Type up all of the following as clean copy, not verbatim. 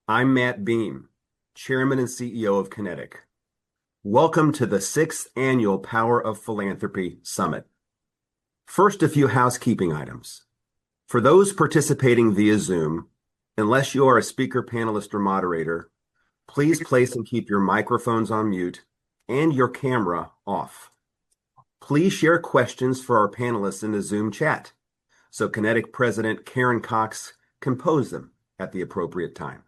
I'm Matt Beam, Chairman and CEO of Kinetic. Welcome to the 6th Annual Power of Philanthropy Summit. First, a few housekeeping items. For those participating via Zoom, unless you are a speaker, panelist, or moderator, please place and keep your microphones on mute and your camera off. Please share questions for our panelists in the Zoom chat so Kinetic President Karen Cox can pose them at the appropriate time.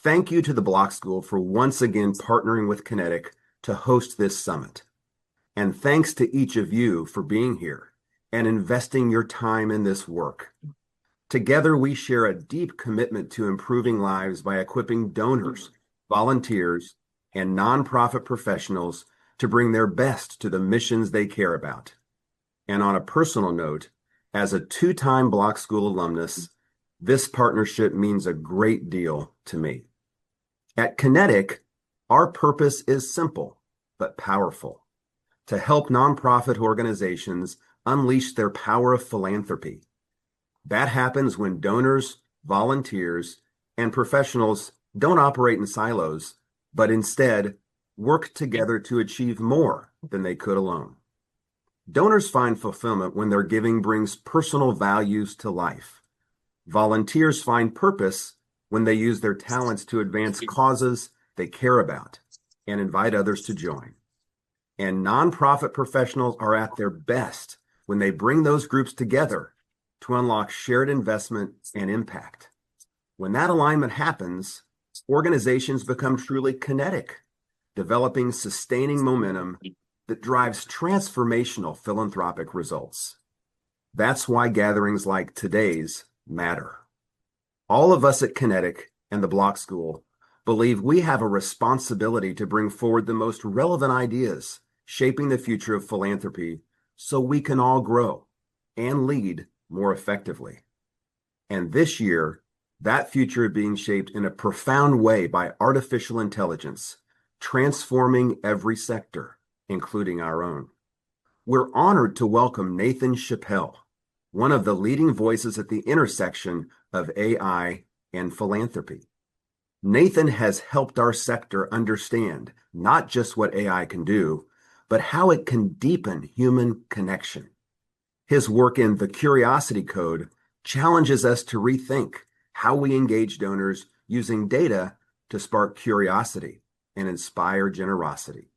Thank you to the Block School for once again partnering with Kinetic to host this summit. And thanks to each of you for being here and investing your time in this work. Together, we share a deep commitment to improving lives by equipping donors, volunteers, and nonprofit professionals to bring their best to the missions they care about. And on a personal note, as a two-time Block School alumnus, this partnership means a great deal to me. At Kinetic, our purpose is simple but powerful: to help nonprofit organizations unleash their power of philanthropy. That happens when donors, volunteers, and professionals don't operate in silos, but instead work together to achieve more than they could alone. Donors find fulfillment when their giving brings personal values to life. Volunteers find purpose when they use their talents to advance causes they care about and invite others to join. And nonprofit professionals are at their best when they bring those groups together to unlock shared investment and impact. When that alignment happens, organizations become truly kinetic, developing sustaining momentum that drives transformational philanthropic results. That's why gatherings like today's matter. All of us at Kinetic and the Block School believe we have a responsibility to bring forward the most relevant ideas shaping the future of philanthropy so we can all grow and lead more effectively. And this year, that future is being shaped in a profound way by artificial intelligence, transforming every sector, including our own. We're honored to welcome Nathan Chappell, one of the leading voices at the intersection of AI and philanthropy. Nathan has helped our sector understand not just what AI can do, but how it can deepen human connection. His work in the Curiosity Code challenges us to rethink how we engage donors using data to spark curiosity and inspire generosity.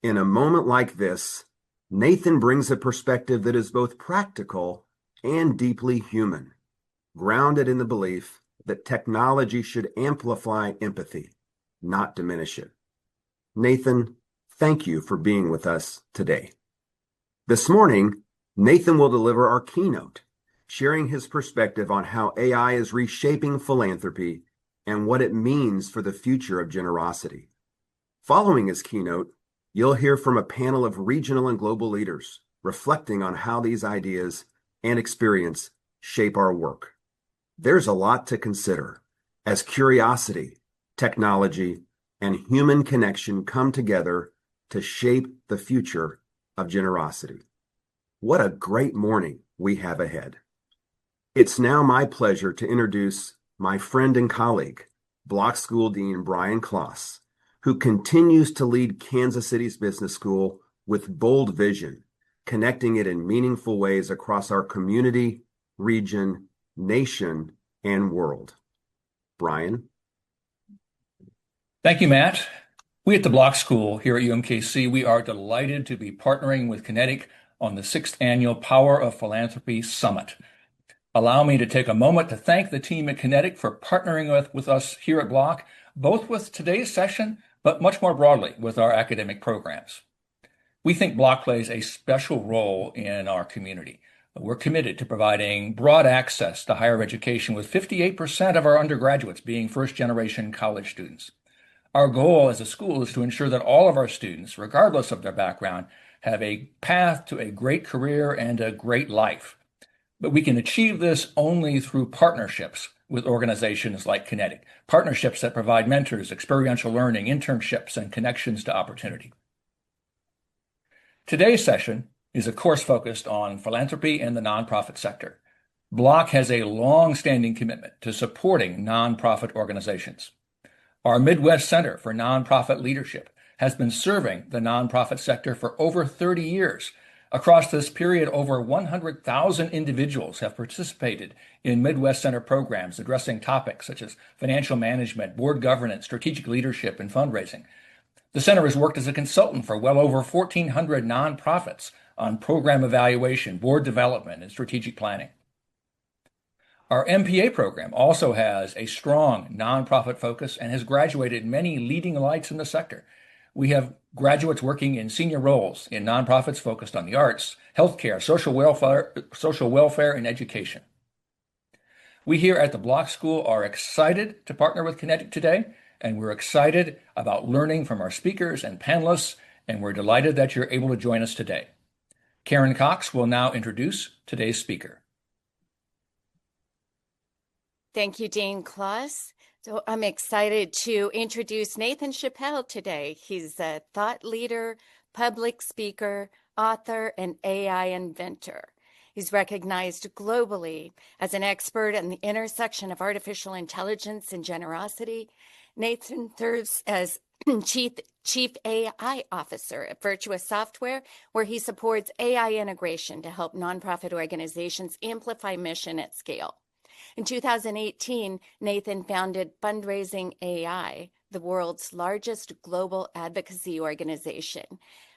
In a moment like this, Nathan brings a perspective that is both practical and deeply human, grounded in the belief that technology should amplify empathy, not diminish it. Nathan, thank you for being with us today. This morning, Nathan will deliver our keynote, sharing his perspective on how AI is reshaping philanthropy and what it means for the future of generosity. Following his keynote, you'll hear from a panel of regional and global leaders reflecting on how these ideas and experience shape our work. There's a lot to consider as curiosity, technology, and human connection come together to shape the future of generosity. What a great morning we have ahead. It's now my pleasure to introduce my friend and colleague, Block School Dean Brian Kloss, who continues to lead Kansas City's business school with bold vision, connecting it in meaningful ways across our community, region, nation, and world. Brian? Thank you, Matt. We at the Block School here at UMKC, we are delighted to be partnering with Kinetic on the 6th Annual Power of Philanthropy Summit. Allow me to take a moment to thank the team at Kinetic for partnering with us here at Block, both with today's session, but much more broadly with our academic programs. We think Block plays a special role in our community. We're committed to providing broad access to higher education, with 58% of our undergraduates being first-generation college students. Our goal as a school is to ensure that all of our students, regardless of their background, have a path to a great career and a great life. But we can achieve this only through partnerships with organizations like Kinetic, partnerships that provide mentors, experiential learning, internships, and connections to opportunity. Today's session is a course focused on philanthropy and the nonprofit sector. Block has a long-standing commitment to supporting nonprofit organizations. Our Midwest Center for Nonprofit Leadership has been serving the nonprofit sector for over 30 years. Across this period, over 100,000 individuals have participated in Midwest Center programs addressing topics such as financial management, board governance, strategic leadership, and fundraising. The center has worked as a consultant for well over 1,400 nonprofits on program evaluation, board development, and strategic planning. Our MPA program also has a strong nonprofit focus and has graduated many leading lights in the sector. We have graduates working in senior roles in nonprofits focused on the arts, healthcare, social welfare, and education. We here at the Block School are excited to partner with Kinetic today, and we're excited about learning from our speakers and panelists, and we're delighted that you're able to join us today. Karen Cox will now introduce today's speaker. Thank you, Dean Kloss. So I'm excited to introduce Nathan Chappell today. He's a thought leader, public speaker, author, and AI inventor. He's recognized globally as an expert in the intersection of artificial intelligence and generosity. Nathan serves as Chief AI Officer at Virtuous Software, where he supports AI integration to help nonprofit organizations amplify mission at scale. In 2018, Nathan founded Fundraising.AI, the world's largest global advocacy organization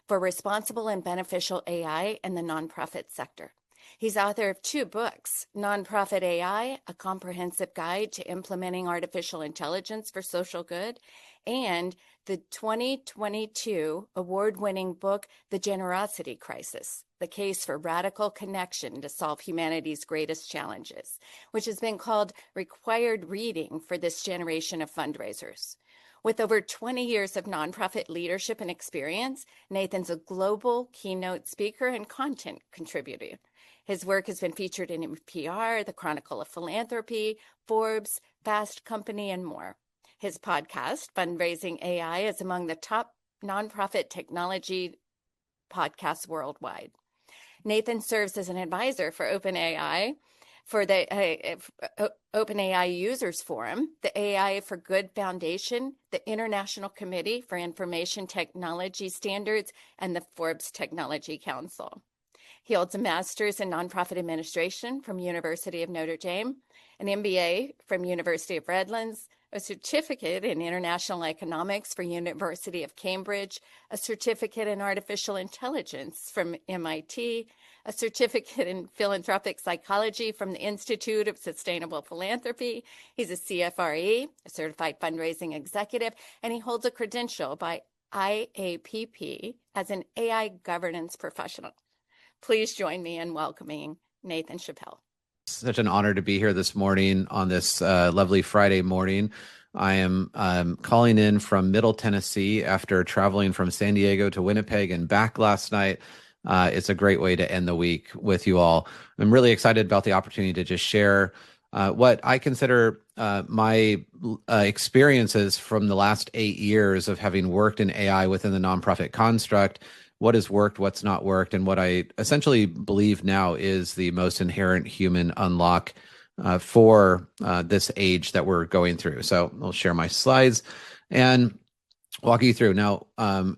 for responsible and beneficial AI in the nonprofit sector. He's author of 2 books, Nonprofit AI, A Comprehensive Guide to Implementing Artificial Intelligence for Social Good, and the 2022 award-winning book, The Generosity Crisis, The Case for Radical Connection to Solve Humanity's Greatest Challenges, which has been called required reading for this generation of fundraisers. With over 20 years of nonprofit leadership and experience, Nathan's a global keynote speaker and content contributor. His work has been featured in NPR, the Chronicle of Philanthropy, Forbes, Fast Company, and more. His podcast, Fundraising.AI, is among the top nonprofit technology podcasts worldwide. Nathan serves as an advisor for OpenAI, for the OpenAI Users Forum, the AI for Good Foundation, the International Committee for Information Technology Standards, and the Forbes Technology Council. He holds a master's in nonprofit administration from University of Notre Dame, an MBA from University of Redlands, a certificate in international economics for University of Cambridge, a certificate in artificial intelligence from MIT, a certificate in philanthropic psychology from the Institute of Sustainable Philanthropy. He's a CFRE, a certified fundraising executive, and he holds a credential by IAPP as an AI governance professional. Please join me in welcoming Nathan Chappell. Such an honor to be here this morning on this lovely Friday morning. I am calling in from Middle Tennessee after traveling from San Diego to Winnipeg and back last night. It's a great way to end the week with you all. I'm really excited about the opportunity to just share what I consider my experiences from the last 8 years of having worked in AI within the nonprofit construct, what has worked, what's not worked, and what I essentially believe now is the most inherent human unlock for this age that we're going through. So I'll share my slides and walk you through. Now,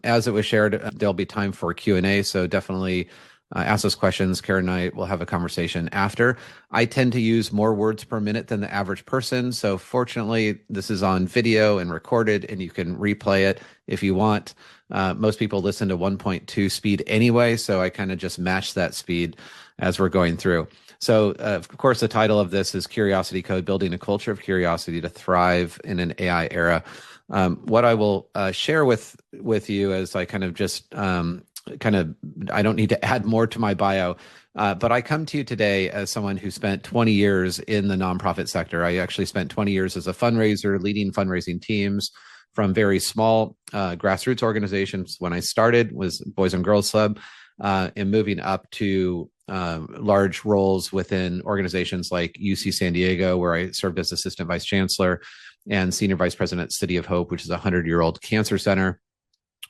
as it was shared, there'll be time for Q&A, so definitely ask those questions. Karen and I will have a conversation after. I tend to use more words per minute than the average person, so fortunately, this is on video and recorded, and you can replay it if you want. Most people listen to 1.2 speed anyway, so I kind of just match that speed as we're going through. So, of course, the title of this is Curiosity Code, Building a Culture of Curiosity to Thrive in an AI Era. What I will share with you as I kind of just I don't need to add more to my bio, but I come to you today as someone who spent 20 years in the nonprofit sector. I actually spent 20 years as a fundraiser, leading fundraising teams from very small grassroots organizations. When I started was Boys and Girls Club, and moving up to large roles within organizations like UC San Diego, where I served as assistant vice chancellor, and senior vice president at City of Hope, which is a 100-year-old cancer center,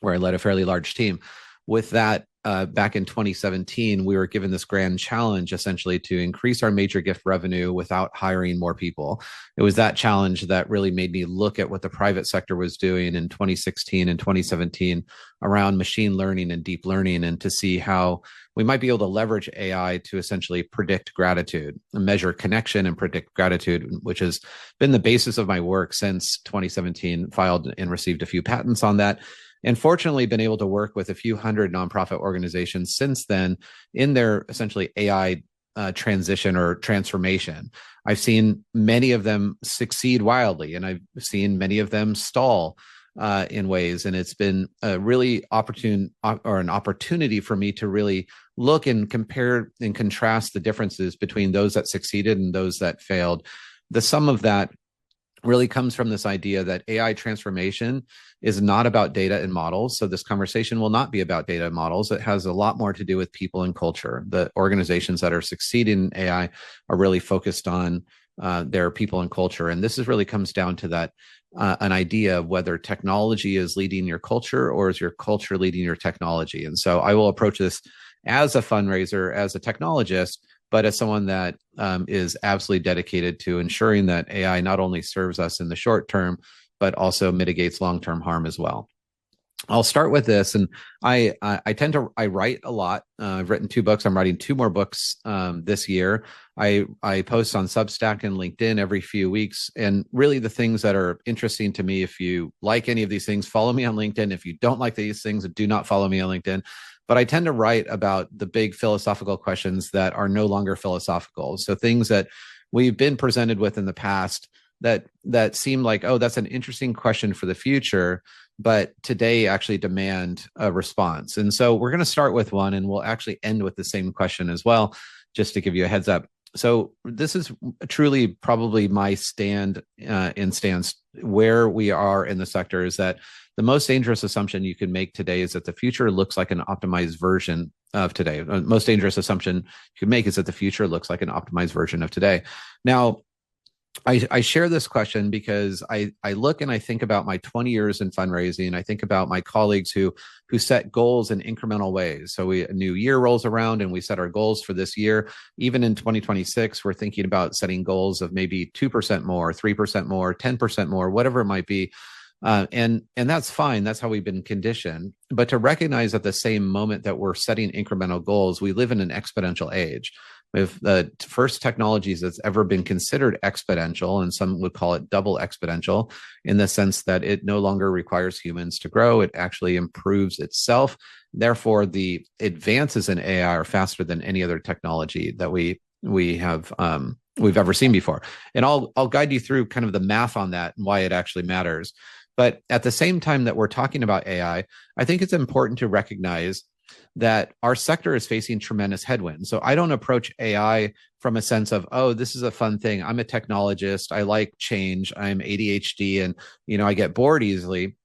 where I led a fairly large team. With that back in 2017, we were given this grand challenge essentially to increase our major gift revenue without hiring more people. It was that challenge that really made me look at what the private sector was doing in 2016 and 2017 around machine learning and deep learning, and to see how we might be able to leverage AI to essentially predict gratitude, measure connection, and predict gratitude, which has been the basis of my work since 2017, filed and received a few patents on that. And fortunately, been able to work with a few hundred nonprofit organizations since then in their essentially AI transition or transformation. I've seen many of them succeed wildly, and I've seen many of them stall in ways. And it's been a really an opportunity for me to really look and compare and contrast the differences between those that succeeded and those that failed. The sum of that really comes from this idea that AI transformation is not about data and models. So this conversation will not be about data and models. It has a lot more to do with people and culture. The organizations that are succeeding in AI are really focused on their people and culture. And this really comes down to that an idea of whether technology is leading your culture or is your culture leading your technology. And so I will approach this as a fundraiser, as a technologist, but as someone that is absolutely dedicated to ensuring that AI not only serves us in the short term, but also mitigates long-term harm as well. I'll start with this, and I write a lot. I've written 2 books. I'm writing 2 more books this year. I post on Substack and LinkedIn every few weeks, and really the things that are interesting to me. If you like any of these things, follow me on LinkedIn. If you don't like these things, do not follow me on LinkedIn. But I tend to write about the big philosophical questions that are no longer philosophical. So things that we've been presented with in the past that seem like, oh, that's an interesting question for the future, but today actually demand a response. And so we're going to start with one, and we'll actually end with the same question as well, just to give you a heads up. So this is truly probably my stance where we are in the sector, is that the most dangerous assumption you can make today is that the future looks like an optimized version of today. The most dangerous assumption you can make is that the future looks like an optimized version of today. Now, I share this question because I look and I think about my 20 years in fundraising. I think about my colleagues who set goals in incremental ways. So a new year rolls around and we set our goals for this year. Even in 2026, we're thinking about setting goals of maybe 2% more, 3% more, 10% more, whatever it might be. And that's fine. That's how we've been conditioned. But to recognize at the same moment that we're setting incremental goals, we live in an exponential age. With the first technologies that's ever been considered exponential, and some would call it double exponential, in the sense that it no longer requires humans to grow. It actually improves itself. Therefore, the advances in AI are faster than any other technology that we've ever seen before. And I'll guide you through kind of the math on that and why it actually matters. But at the same time that we're talking about AI, I think it's important to recognize that our sector is facing tremendous headwinds. So I don't approach AI from a sense of, oh, this is a fun thing. I'm a technologist. I like change. I'm ADHD and, I get bored easily.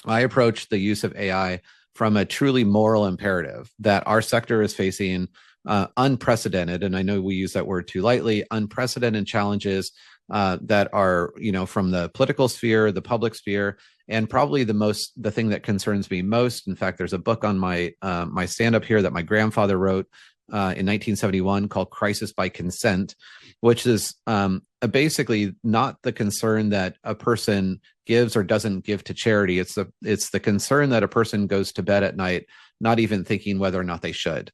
I approach the use of AI from a truly moral imperative that our sector is facing unprecedented, and I know we use that word too lightly, unprecedented challenges that are, from the political sphere, the public sphere, and probably the thing that concerns me most. In fact, there's a book on my stand-up here that my grandfather wrote in 1971 called Crisis by Consent, which is basically not the concern that a person gives or doesn't give to charity. It's the concern that a person goes to bed at night not even thinking whether or not they should.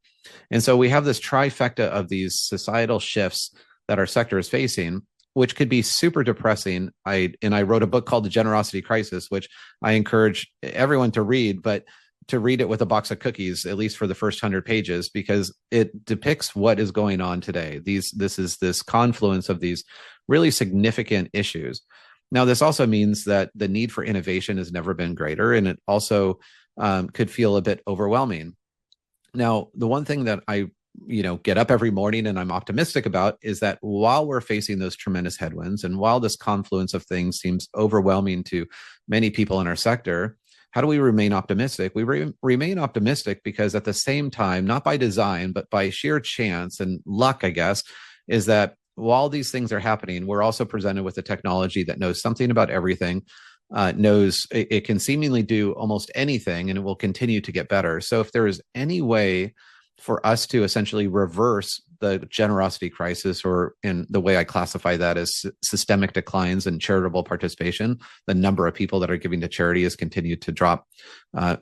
And so we have this trifecta of these societal shifts that our sector is facing, which could be super depressing. I wrote a book called The Generosity Crisis, which I encourage everyone to read, but to read it with a box of cookies, at least for the first 100 pages, because it depicts what is going on today. This is this confluence of these really significant issues. Now, this also means that the need for innovation has never been greater, and it also could feel a bit overwhelming. Now, the one thing that I get up every morning and I'm optimistic about is that while we're facing those tremendous headwinds, and while this confluence of things seems overwhelming to many people in our sector, how do we remain optimistic? We remain optimistic because at the same time, not by design, but by sheer chance and luck, I guess, is that while these things are happening, we're also presented with a technology that knows something about everything, knows it can seemingly do almost anything, and it will continue to get better. So if there is any way for us to essentially reverse the generosity crisis, or in the way I classify that as systemic declines in charitable participation, the number of people that are giving to charity has continued to drop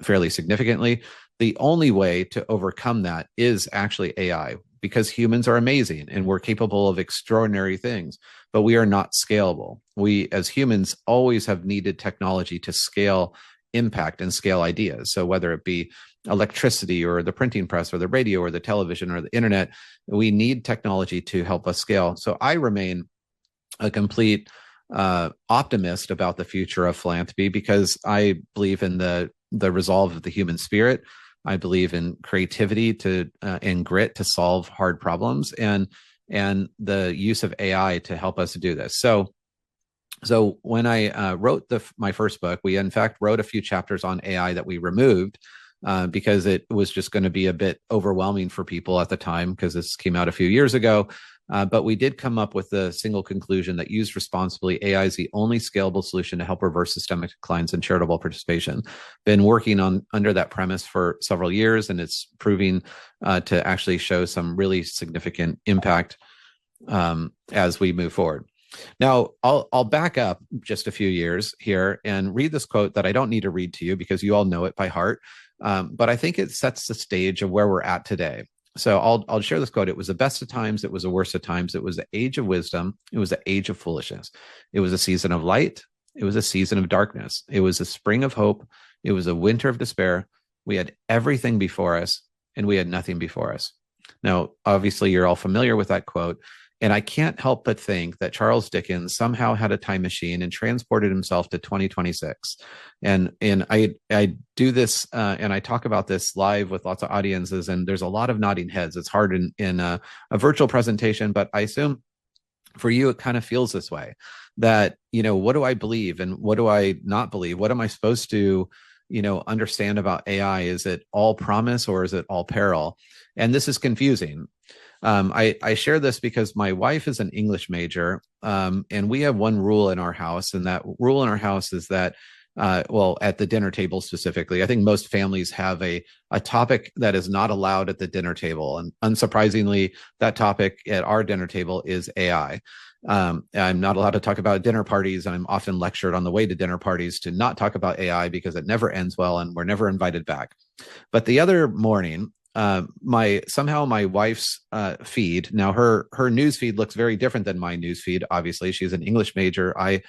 fairly significantly. The only way to overcome that is actually AI, because humans are amazing and we're capable of extraordinary things, but we are not scalable. We, as humans, always have needed technology to scale impact and scale ideas. So whether it be electricity or the printing press or the radio or the television or the internet, we need technology to help us scale. So I remain a complete optimist about the future of philanthropy, because I believe in the resolve of the human spirit. I believe in creativity and grit to solve hard problems, and the use of AI to help us do this. So when I wrote my first book, we in fact wrote a few chapters on AI that we removed because it was just going to be a bit overwhelming for people at the time, because this came out a few years ago. But we did come up with the single conclusion that used responsibly, AI is the only scalable solution to help reverse systemic declines in charitable participation. Been working under that premise for several years, and it's proving to actually show some really significant impact as we move forward. Now, I'll back up just a few years here and read this quote that I don't need to read to you because you all know it by heart, but I think it sets the stage of where we're at today. So I'll share this quote. It was the best of times. It was the worst of times. It was the age of wisdom. It was the age of foolishness. It was a season of light. It was a season of darkness. It was a spring of hope. It was a winter of despair. We had everything before us, and we had nothing before us. Now, obviously, you're all familiar with that quote. And I can't help but think that Charles Dickens somehow had a time machine and transported himself to 2026. And I do this and I talk about this live with lots of audiences, and there's a lot of nodding heads. It's hard in a virtual presentation, but I assume for you, it kind of feels this way, that, what do I believe and what do I not believe? What am I supposed to, understand about AI? Is it all promise or is it all peril? And this is confusing. I share this because my wife is an English major, and we have one rule in our house, and that rule in our house is that, at the dinner table specifically, I think most families have a topic that is not allowed at the dinner table. And unsurprisingly, that topic at our dinner table is AI. I'm not allowed to talk about dinner parties, and I'm often lectured on the way to dinner parties to not talk about AI because it never ends well and we're never invited back. But the other morning, my wife's feed, now her news feed looks very different than my news feed. Obviously, she's an English major. I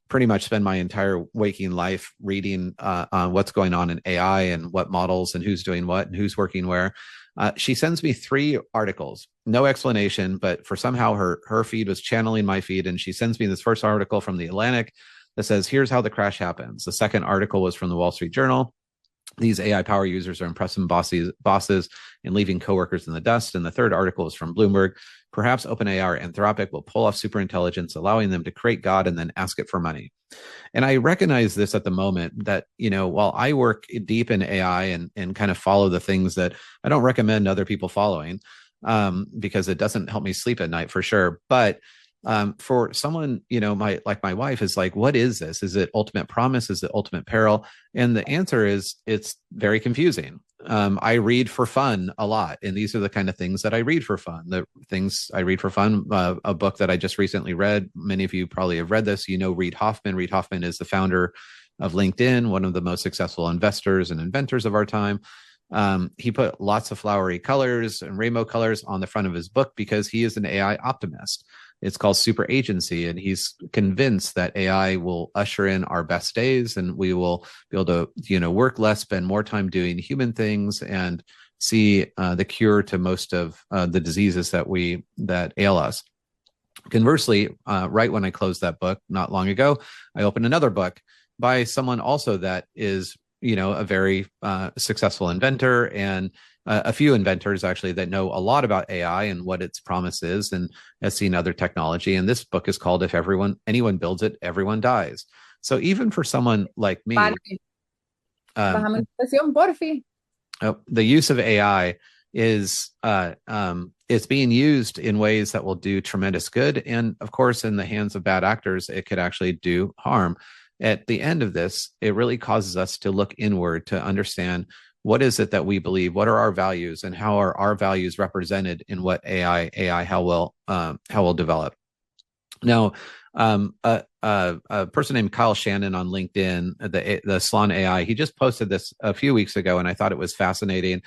pretty much spend my entire waking life reading on what's going on in AI and what models and who's doing what and who's working where. She sends me 3 articles, no explanation, but for somehow her feed was channeling my feed, and she sends me this first article from the Atlantic that says, here's how the crash happens. The second article was from the Wall Street Journal. These AI power users are impressing bosses and leaving coworkers in the dust. And the third article is from Bloomberg. Perhaps OpenAI or Anthropic will pull off superintelligence, allowing them to create God and then ask it for money. And I recognize this at the moment that, while I work deep in AI and kind of follow the things that I don't recommend other people following, because it doesn't help me sleep at night for sure. But for someone, my wife is like, what is this? Is it ultimate promise? Is it ultimate peril? And the answer is, it's very confusing. I read for fun a lot, and these are the kind of things that I read for fun. The things I read for fun, a book that I just recently read, many of you probably have read this, Reid Hoffman. Reid Hoffman is the founder of LinkedIn, one of the most successful investors and inventors of our time. He put lots of flowery colors and rainbow colors on the front of his book because he is an AI optimist. It's called Super Agency, and he's convinced that AI will usher in our best days, and we will be able to, work less, spend more time doing human things, and see the cure to most of the diseases that ail us. Conversely, right when I closed that book not long ago, I opened another book by someone also that is, a very successful inventor, and a few inventors actually that know a lot about AI and what its promise is, and has seen other technology. And this book is called "If Anyone Builds It, Everyone Dies." So even for someone like me, the use of AI is it's being used in ways that will do tremendous good. And of course, in the hands of bad actors, it could actually do harm. At the end of this, it really causes us to look inward to understand what is it that we believe, what are our values, and how are our values represented in what AI how will develop. Now, a person named Kyle Shannon on LinkedIn, the Salon AI, he just posted this a few weeks ago, and I thought it was fascinating.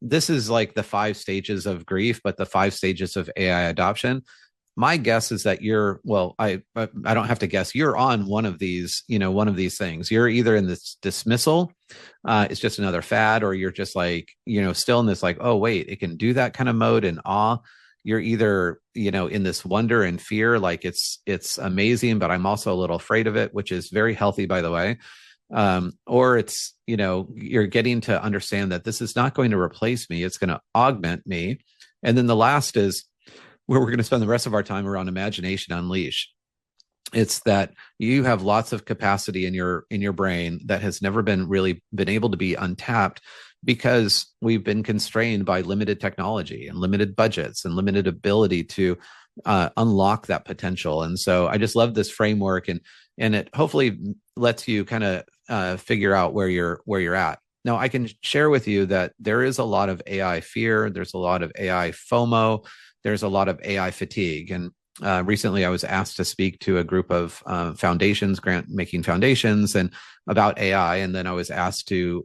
This is like the 5 stages of grief, but the 5 stages of AI adoption. My guess is that I don't have to guess, you're on one of these, one of these things. You're either in this dismissal, it's just another fad, or you're just like, still in this like, oh wait, it can do that kind of mode and awe. You're either, in this wonder and fear, like it's amazing, but I'm also a little afraid of it, which is very healthy, by the way. Or it's, you're getting to understand that this is not going to replace me. It's going to augment me. And then the last is where we're going to spend the rest of our time around imagination unleash. It's that you have lots of capacity in your brain that has never been able to be untapped, because we've been constrained by limited technology and limited budgets and limited ability to unlock that potential. And so I just love this framework, and it hopefully lets you kind of figure out where you're at. Now, I can share with you that there is a lot of AI fear. There's a lot of AI FOMO. There's a lot of AI fatigue. And recently I was asked to speak to a group of foundations, grant-making foundations, and about AI. And then I was asked to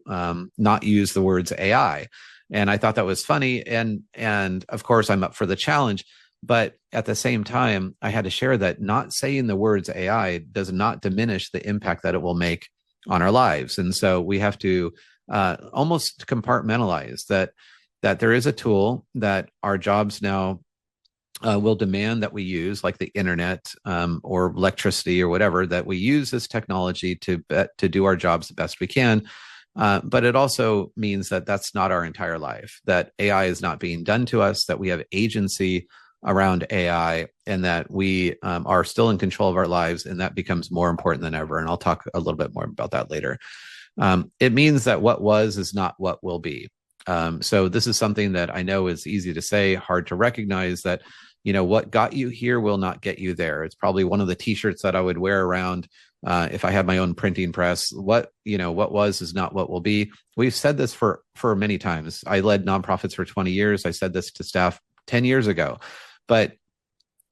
not use the words AI. And I thought that was funny. And of course, I'm up for the challenge. But at the same time, I had to share that not saying the words AI does not diminish the impact that it will make on our lives. And so we have to almost compartmentalize that there is a tool that our jobs now will demand that we use, like the internet or electricity or whatever, that we use this technology to do our jobs the best we can. But it also means that that's not our entire life, that AI is not being done to us, that we have agency around AI, and that we are still in control of our lives. And that becomes more important than ever. And I'll talk a little bit more about that later. It means that what was is not what will be. So this is something that I know is easy to say, hard to recognize, that what got you here will not get you there. It's probably one of the t-shirts that I would wear around if I had my own printing press. What was is not what will be. We've said this for many times. I led nonprofits for 20 years. I said this to staff 10 years ago, but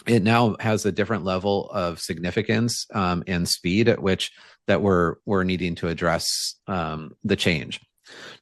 it now has a different level of significance and speed at which that we're needing to address the change.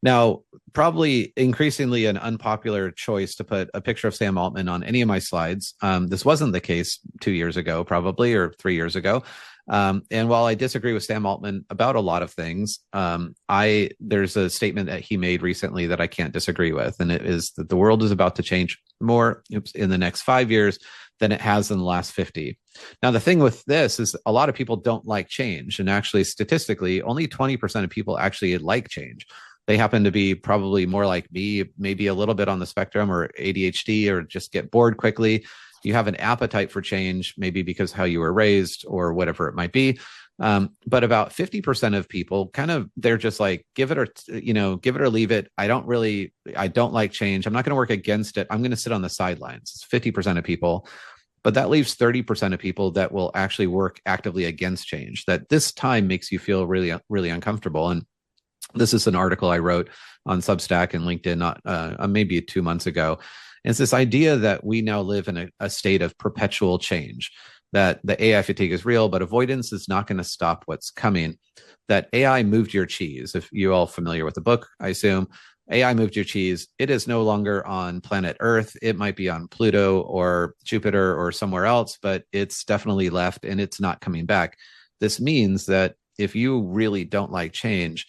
Now, probably increasingly an unpopular choice to put a picture of Sam Altman on any of my slides. This wasn't the case 2 years ago, probably, or 3 years ago. And while I disagree with Sam Altman about a lot of things, there's a statement that he made recently that I can't disagree with. And it is that the world is about to change more in the next 5 years than it has in the last 50. Now, the thing with this is a lot of people don't like change. And actually, statistically, only 20% of people actually like change. They happen to be probably more like me, maybe a little bit on the spectrum, or ADHD, or just get bored quickly. You have an appetite for change, maybe because how you were raised or whatever it might be. But about 50% of people they're just like, give it or leave it. I don't like change. I'm not going to work against it. I'm going to sit on the sidelines. It's 50% of people. But that leaves 30% of people that will actually work actively against change, that this time makes you feel really, really uncomfortable. And this is an article I wrote on Substack and LinkedIn maybe 2 months ago. And it's this idea that we now live in a state of perpetual change, that the AI fatigue is real, but avoidance is not going to stop what's coming, that AI moved your cheese. If you're all familiar with the book, I assume, AI moved your cheese. It is no longer on planet Earth. It might be on Pluto or Jupiter or somewhere else, but it's definitely left and it's not coming back. This means that if you really don't like change,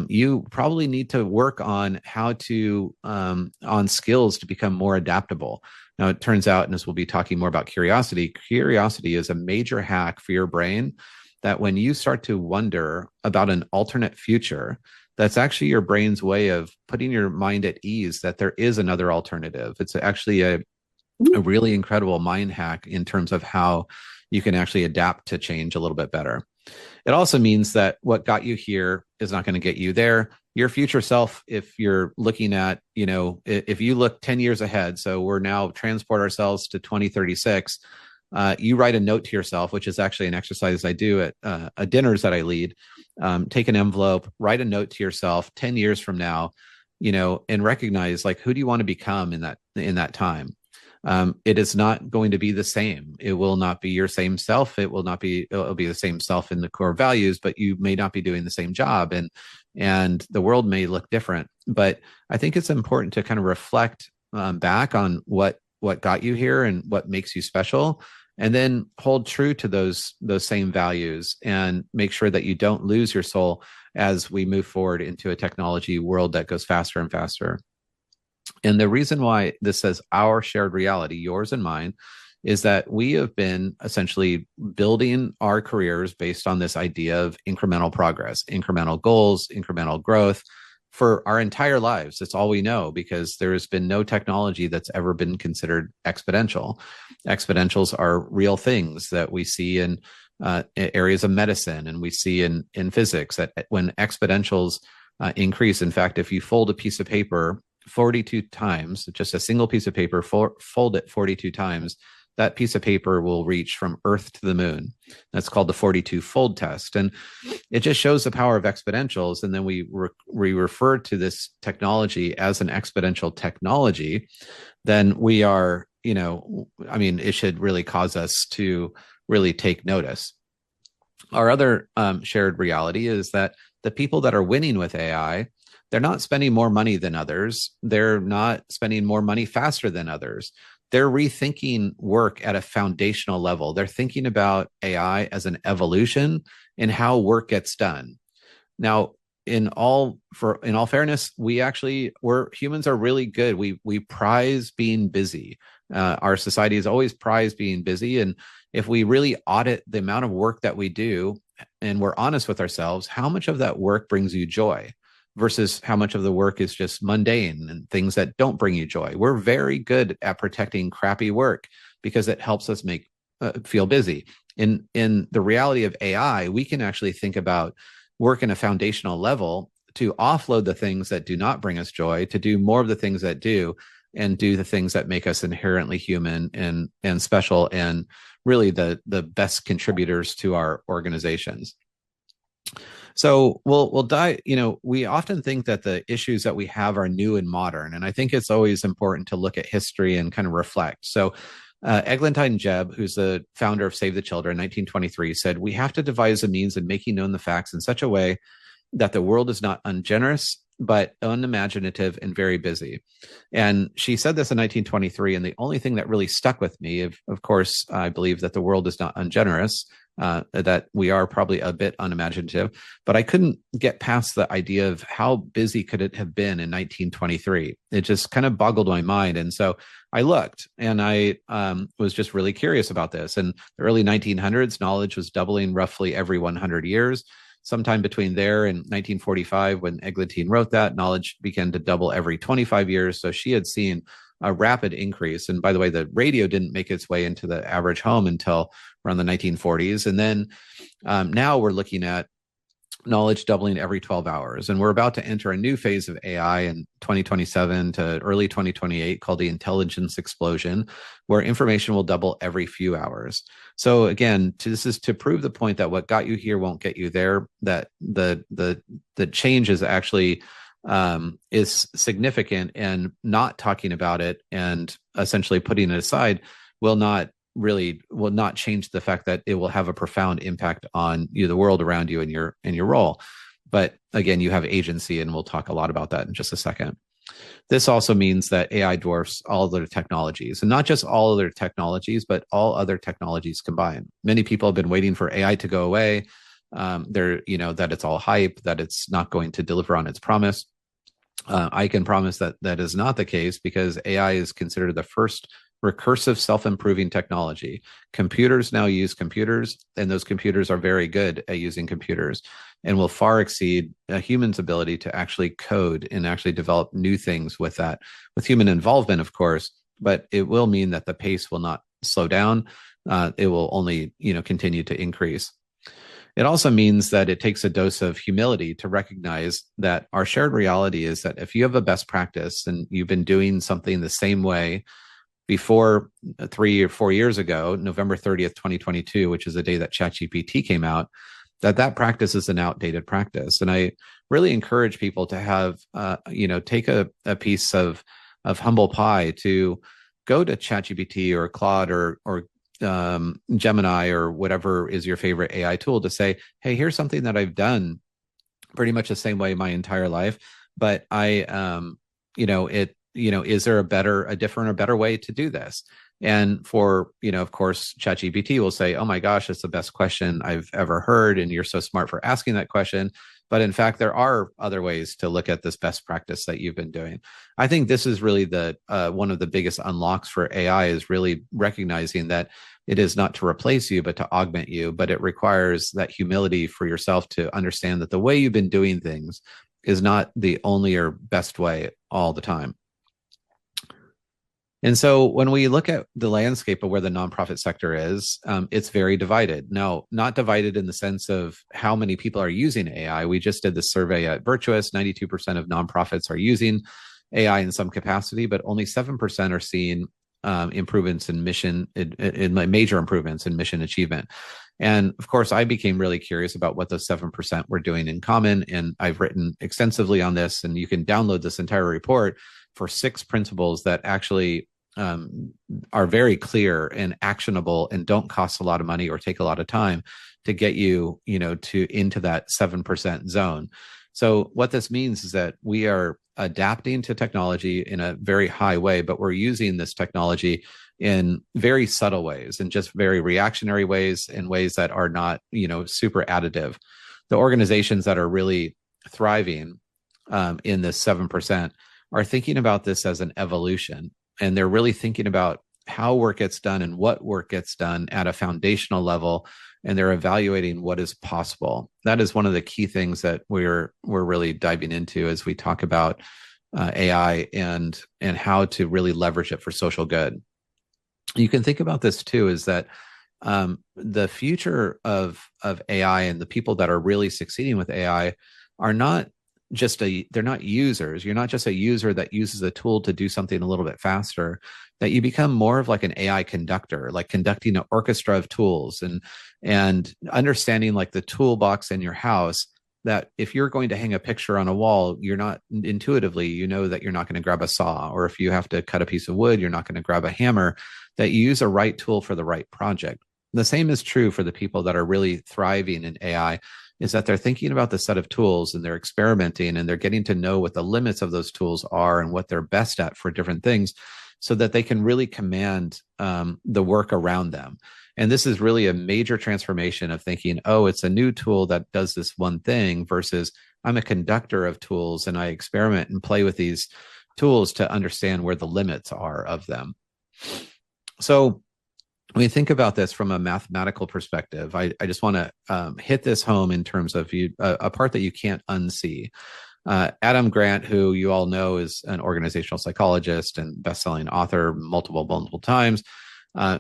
you probably need to work on how to on skills to become more adaptable. Now, it turns out, and this will be talking more about curiosity is a major hack for your brain, that when you start to wonder about an alternate future, that's actually your brain's way of putting your mind at ease that there is another alternative. It's actually a really incredible mind hack in terms of how you can actually adapt to change a little bit better. It also means that what got you here is not going to get you there. your future self, if you're looking at, if you look 10 years ahead, so we're now transport ourselves to 2036, you write a note to yourself, which is actually an exercise I do at dinners that I lead. Take an envelope, write a note to yourself 10 years from now, and recognize, like, who do you want to become in that time? It is not going to be the same. It will not be your same self. It'll be the same self in the core values, but you may not be doing the same job, and the world may look different. But I think it's important to kind of reflect back on what got you here and what makes you special, and then hold true to those same values and make sure that you don't lose your soul as we move forward into a technology world that goes faster and faster. And the reason why this says our shared reality, yours and mine, is that we have been essentially building our careers based on this idea of incremental progress, incremental goals, incremental growth for our entire lives. That's all we know, because there has been no technology that's ever been considered exponential. Exponentials are real things that we see in areas of medicine, and we see in physics, that when exponentials increase, in fact, if you fold a piece of paper 42 times, just a single piece of paper, fold it 42 times, that piece of paper will reach from Earth to the moon. That's called the 42 fold test. And it just shows the power of exponentials. And then we refer to this technology as an exponential technology. Then we are, it should really cause us to really take notice. Our other shared reality is that the people that are winning with AI, they're not spending more money than others. They're not spending more money faster than others. They're rethinking work at a foundational level. They're thinking about AI as an evolution in how work gets done. Now, in all fairness, humans are really good. We prize being busy. Our society has always prized being busy. And if we really audit the amount of work that we do, and we're honest with ourselves, how much of that work brings you joy versus how much of the work is just mundane and things that don't bring you joy? We're very good at protecting crappy work because it helps us feel busy. In the reality of AI, we can actually think about work in a foundational level to offload the things that do not bring us joy, to do more of the things that do, and do the things that make us inherently human and special, and really the best contributors to our organizations. So we'll dive, we often think that the issues that we have are new and modern. And I think it's always important to look at history and kind of reflect. So Eglantine Jebb, who's the founder of Save the Children in 1923, said, "We have to devise a means of making known the facts in such a way that the world is not ungenerous, but unimaginative and very busy." And she said this in 1923. And the only thing that really stuck with me, of course, I believe that the world is not ungenerous, that we are probably a bit unimaginative, but I couldn't get past the idea of how busy could it have been in 1923. It just kind of boggled my mind. And so I looked, and I was just really curious about this. In the early 1900s, knowledge was doubling roughly every 100 years. Sometime between there and 1945, when Eglantine wrote that, knowledge began to double every 25 years. So she had seen a rapid increase. And by the way, the radio didn't make its way into the average home until around the 1940s. And then now we're looking at knowledge doubling every 12 hours. And we're about to enter a new phase of AI in 2027 to early 2028 called the intelligence explosion, where information will double every few hours. So again, this is to prove the point that what got you here won't get you there, that the change is actually is significant, and not talking about it and essentially putting it aside will not change the fact that it will have a profound impact on the world around you and your role. But again, you have agency, and we'll talk a lot about that in just a second. This also means that AI dwarfs all other technologies, and not just all other technologies, but all other technologies combined. Many people have been waiting for AI to go away. That it's all hype, that it's not going to deliver on its promise. I can promise that that is not the case, because AI is considered the first recursive self-improving technology. Computers now use computers, and those computers are very good at using computers, and will far exceed a human's ability to actually code and actually develop new things with that, with human involvement, of course. But it will mean that the pace will not slow down. It will only, continue to increase. It also means that it takes a dose of humility to recognize that our shared reality is that if you have a best practice and you've been doing something the same way before 3 or 4 years ago, November 30th, 2022, which is the day that ChatGPT came out, that practice is an outdated practice. And I really encourage people to have, take a piece of humble pie to go to ChatGPT or Claude or Gemini or whatever is your favorite AI tool to say, hey, here's something that I've done pretty much the same way my entire life, but is there a different or better way to do this? And for, of course, ChatGPT will say, oh my gosh, it's the best question I've ever heard. And you're so smart for asking that question. But in fact, there are other ways to look at this best practice that you've been doing. I think this is really one of the biggest unlocks for AI, is really recognizing that it is not to replace you, but to augment you. But it requires that humility for yourself to understand that the way you've been doing things is not the only or best way all the time. And so when we look at the landscape of where the nonprofit sector is, it's very divided. Now, not divided in the sense of how many people are using AI. We just did this survey at Virtuous. 92% of nonprofits are using AI in some capacity, but only 7% are seeing improvements in mission, in major improvements in mission achievement. And of course, I became really curious about what those 7% were doing in common. And I've written extensively on this, and you can download this entire report for 6 principles that actually are very clear and actionable and don't cost a lot of money or take a lot of time to get you, into that 7% zone. So what this means is that we are adapting to technology in a very high way, but we're using this technology in very subtle ways and just very reactionary ways, in ways that are not, super additive. The organizations that are really thriving in this 7% are thinking about this as an evolution, and they're really thinking about how work gets done and what work gets done at a foundational level, and they're evaluating what is possible. That is one of the key things that we're really diving into as we talk about AI and how to really leverage it for social good. You can think about this too, is that the future of AI and the people that are really succeeding with AI are not they're not users. You're not just a user that uses a tool to do something a little bit faster, that you become more of like an AI conductor, like conducting an orchestra of tools and understanding like the toolbox in your house, that if you're going to hang a picture on a wall, you're not intuitively, that you're not going to grab a saw, or if you have to cut a piece of wood, you're not going to grab a hammer, that you use a right tool for the right project. The same is true for the people that are really thriving in AI, is that they're thinking about the set of tools and they're experimenting and they're getting to know what the limits of those tools are and what they're best at for different things, so that they can really command the work around them. And this is really a major transformation of thinking, oh, it's a new tool that does this one thing, versus I'm a conductor of tools and I experiment and play with these tools to understand where the limits are of them. So when we think about this from a mathematical perspective, I just want to hit this home in terms of a part that you can't unsee. Adam Grant, who you all know is an organizational psychologist and best-selling author multiple times,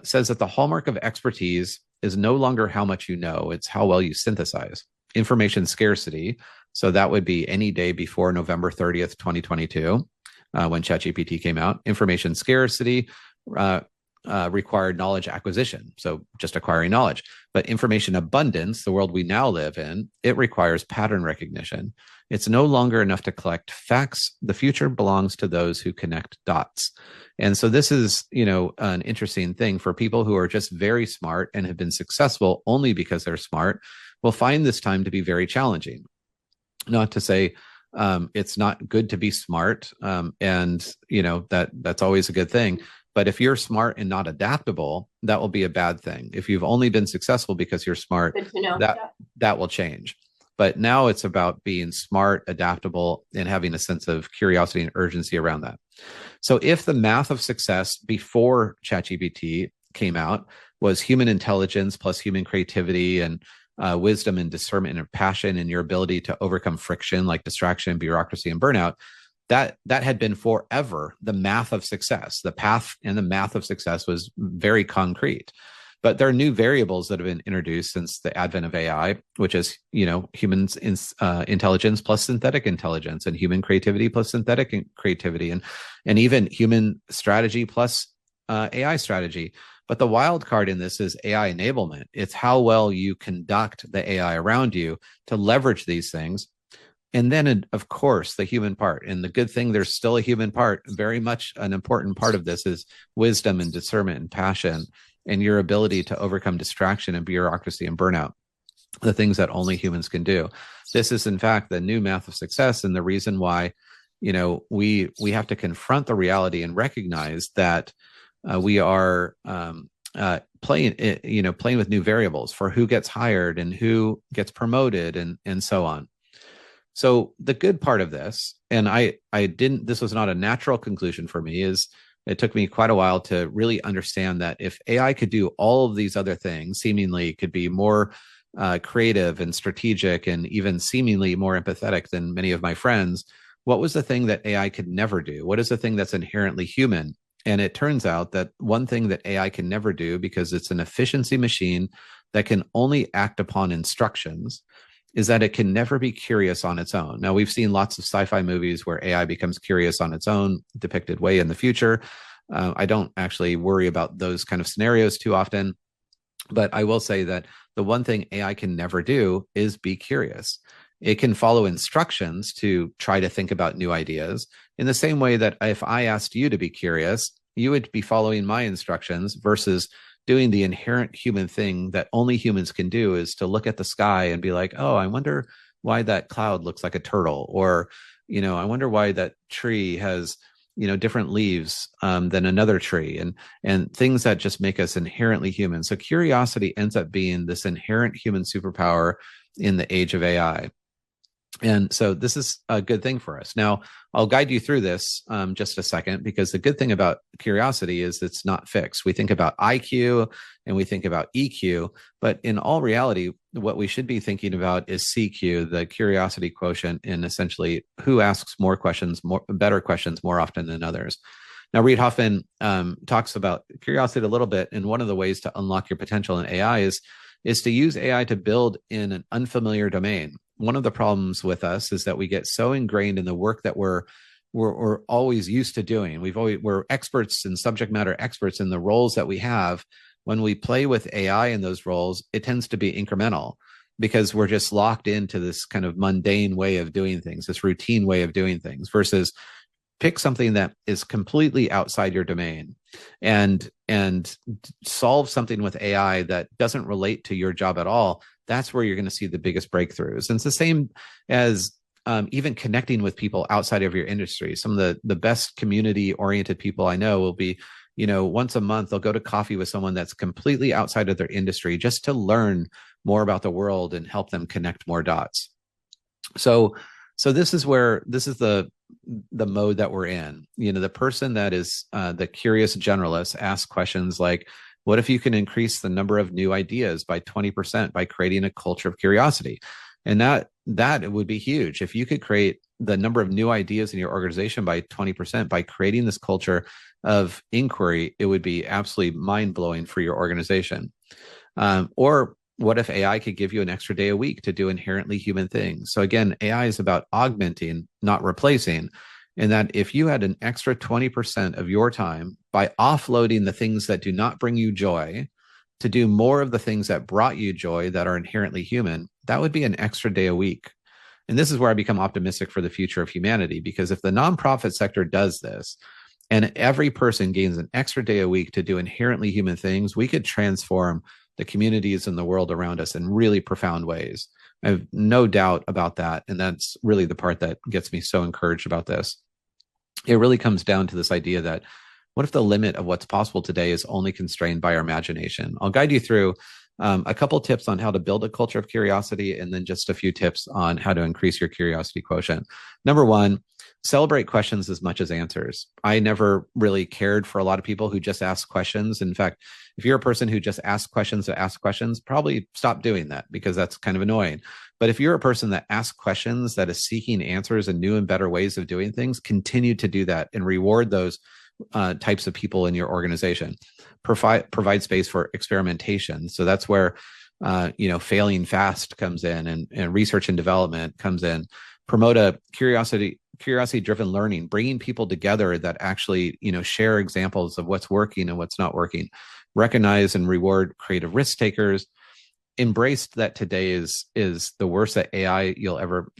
says that the hallmark of expertise is no longer how much you know, it's how well you synthesize. Information scarcity, so that would be any day before November 30th, 2022, when ChatGPT came out. Information scarcity required knowledge acquisition, so just acquiring knowledge. But information abundance, the world we now live in, it requires pattern recognition. It's no longer enough to collect facts. The future belongs to those who connect dots. And so this is, an interesting thing for people who are just very smart and have been successful only because they're smart, will find this time to be very challenging. Not to say it's not good to be smart, and that's always a good thing. But if you're smart and not adaptable, that will be a bad thing. If you've only been successful because you're smart, that will change. But now it's about being smart, adaptable, and having a sense of curiosity and urgency around that. So if the math of success before ChatGPT came out was human intelligence plus human creativity and wisdom and discernment and passion and your ability to overcome friction like distraction, bureaucracy, and burnout, that had been forever the math of success. The path and the math of success was very concrete. But there are new variables that have been introduced since the advent of AI, which is, humans intelligence plus synthetic intelligence, and human creativity plus synthetic creativity, and even human strategy plus AI strategy. But the wild card in this is AI enablement. It's how well you conduct the AI around you to leverage these things. And then, of course, the human part. And the good thing, there's still a human part. Very much an important part of this is wisdom and discernment and passion, and your ability to overcome distraction and bureaucracy and burnout, the things that only humans can do. This is, in fact, the new math of success, and the reason why, we have to confront the reality and recognize that we are playing with new variables for who gets hired and who gets promoted and so on. So the good part of this, and this was not a natural conclusion for me, is it took me quite a while to really understand that if AI could do all of these other things, seemingly could be more creative and strategic and even seemingly more empathetic than many of my friends, what was the thing that AI could never do? What is the thing that's inherently human? And it turns out that one thing that AI can never do, because it's an efficiency machine that can only act upon instructions, is that it can never be curious on its own. Now, we've seen lots of sci-fi movies where AI becomes curious on its own, depicted way in the future. I don't actually worry about those kind of scenarios too often, but I will say that the one thing AI can never do is be curious. It can follow instructions to try to think about new ideas in the same way that if I asked you to be curious, you would be following my instructions versus doing the inherent human thing that only humans can do, is to look at the sky and be like, oh, I wonder why that cloud looks like a turtle, or, I wonder why that tree has, different leaves than another tree, and things that just make us inherently human. So curiosity ends up being this inherent human superpower in the age of AI. And so this is a good thing for us. Now, I'll guide you through this just a second, because the good thing about curiosity is it's not fixed. We think about IQ and we think about EQ, but in all reality, what we should be thinking about is CQ, the curiosity quotient, in essentially who asks better questions more often than others. Now, Reid Hoffman talks about curiosity a little bit, and one of the ways to unlock your potential in AI is to use AI to build in an unfamiliar domain. One of the problems with us is that we get so ingrained in the work that we're always used to doing. We're experts and subject matter experts in the roles that we have. When we play with AI in those roles, it tends to be incremental, because we're just locked into this kind of mundane way of doing things, this routine way of doing things, versus pick something that is completely outside your domain and solve something with AI that doesn't relate to your job at all. That's where you're going to see the biggest breakthroughs. And it's the same as even connecting with people outside of your industry. Some of the best community-oriented people I know will be, once a month, they'll go to coffee with someone that's completely outside of their industry just to learn more about the world and help them connect more dots. So this is the mode that we're in. The person that is the curious generalist asks questions like, what if you can increase the number of new ideas by 20% by creating a culture of curiosity? And that would be huge. If you could create the number of new ideas in your organization by 20% by creating this culture of inquiry, it would be absolutely mind-blowing for your organization. Or what if AI could give you an extra day a week to do inherently human things? So again, AI is about augmenting, not replacing. And that if you had an extra 20% of your time by offloading the things that do not bring you joy to do more of the things that brought you joy that are inherently human, that would be an extra day a week. And this is where I become optimistic for the future of humanity, because if the nonprofit sector does this and every person gains an extra day a week to do inherently human things, we could transform the communities in the world around us in really profound ways. I have no doubt about that. And that's really the part that gets me so encouraged about this. It really comes down to this idea that what if the limit of what's possible today is only constrained by our imagination? I'll guide you through a couple tips on how to build a culture of curiosity, and then just a few tips on how to increase your curiosity quotient. Number one, celebrate questions as much as answers. I never really cared for a lot of people who just ask questions. In fact, if you're a person who just asks questions to ask questions, probably stop doing that, because that's kind of annoying. But if you're a person that asks questions, that is seeking answers and new and better ways of doing things, continue to do that and reward those types of people in your organization. Provide space for experimentation. So that's where failing fast comes in, and research and development comes in. Promote a curiosity-driven learning, bringing people together that actually share examples of what's working and what's not working. Recognize and reward creative risk takers. Embrace that today is the worst AI you'll ever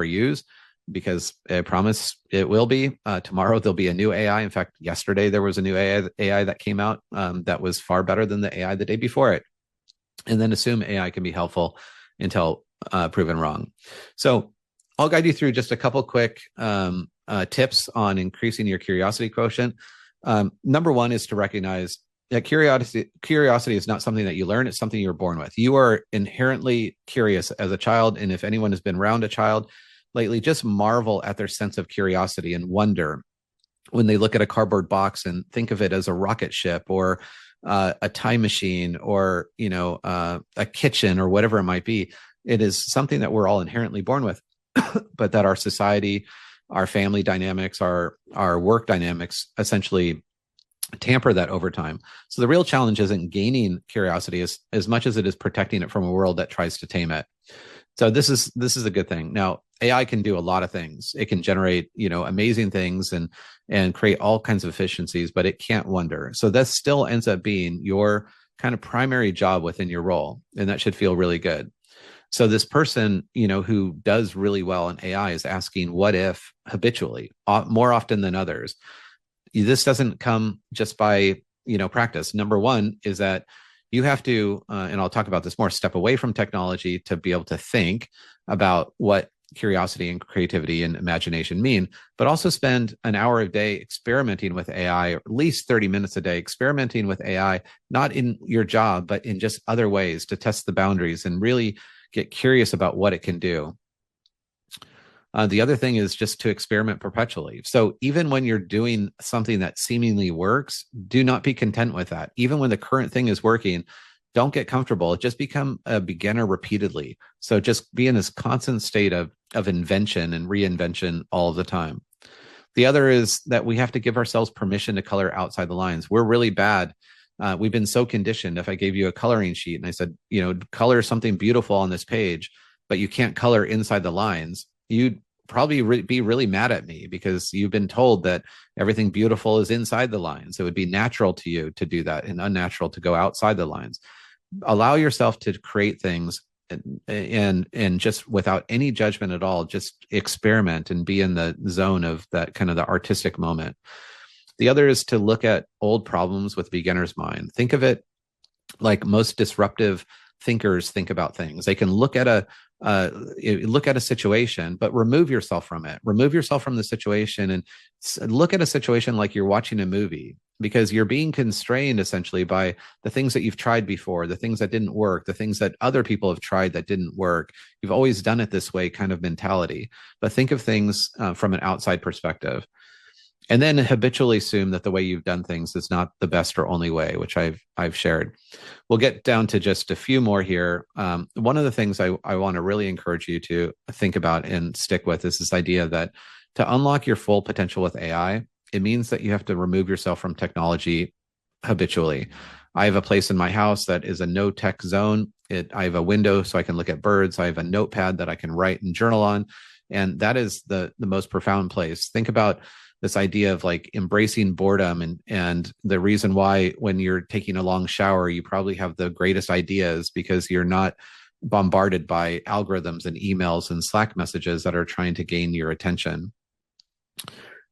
use, because I promise it will be. Tomorrow there'll be a new AI. In fact, yesterday there was a new AI that came out that was far better than the AI the day before it. And then assume AI can be helpful until proven wrong. So I'll guide you through just a couple quick tips on increasing your curiosity quotient. Number one is to recognize that curiosity is not something that you learn. It's something you're born with. You are inherently curious as a child. And if anyone has been around a child lately, just marvel at their sense of curiosity and wonder when they look at a cardboard box and think of it as a rocket ship, or a time machine, or a kitchen, or whatever it might be. It is something that we're all inherently born with, but that our society, our family dynamics, our work dynamics essentially tamper that over time. So the real challenge isn't gaining curiosity as much as it is protecting it from a world that tries to tame it. So this is a good thing. Now, AI can do a lot of things. It can generate, amazing things and create all kinds of efficiencies, but it can't wonder. So that still ends up being your kind of primary job within your role. And that should feel really good. So this person, who does really well in AI is asking what if habitually, more often than others. This doesn't come just by, practice. Number one is that you have to, and I'll talk about this more, step away from technology to be able to think about what curiosity and creativity and imagination mean, but also spend an hour a day experimenting with AI, or at least 30 minutes a day experimenting with AI, not in your job, but in just other ways to test the boundaries and really get curious about what it can do. The other thing is just to experiment perpetually. So even when you're doing something that seemingly works, do not be content with that. Even when the current thing is working, don't get comfortable. Just become a beginner repeatedly. So just be in this constant state of invention and reinvention all the time. The other is that we have to give ourselves permission to color outside the lines. We're really bad. We've been so conditioned. If I gave you a coloring sheet and I said, color something beautiful on this page, but you can't color inside the lines, you'd probably be really mad at me, because you've been told that everything beautiful is inside the lines. It would be natural to you to do that and unnatural to go outside the lines. Allow yourself to create things and just without any judgment at all, just experiment and be in the zone of that kind of the artistic moment. The other is to look at old problems with beginner's mind. Think of it like most disruptive thinkers think about things. They can look at a situation, but remove yourself from it. Remove yourself from the situation and look at a situation like you're watching a movie, because you're being constrained essentially by the things that you've tried before, the things that didn't work, the things that other people have tried that didn't work. You've always done it this way kind of mentality, but think of things from an outside perspective. And then habitually assume that the way you've done things is not the best or only way, which I've shared. We'll get down to just a few more here. One of the things I want to really encourage you to think about and stick with is this idea that to unlock your full potential with AI, it means that you have to remove yourself from technology habitually. I have a place in my house that is a no tech zone. I have a window so I can look at birds. I have a notepad that I can write and journal on. And that is the most profound place. Think about this idea of like embracing boredom and the reason why when you're taking a long shower, you probably have the greatest ideas because you're not bombarded by algorithms and emails and Slack messages that are trying to gain your attention.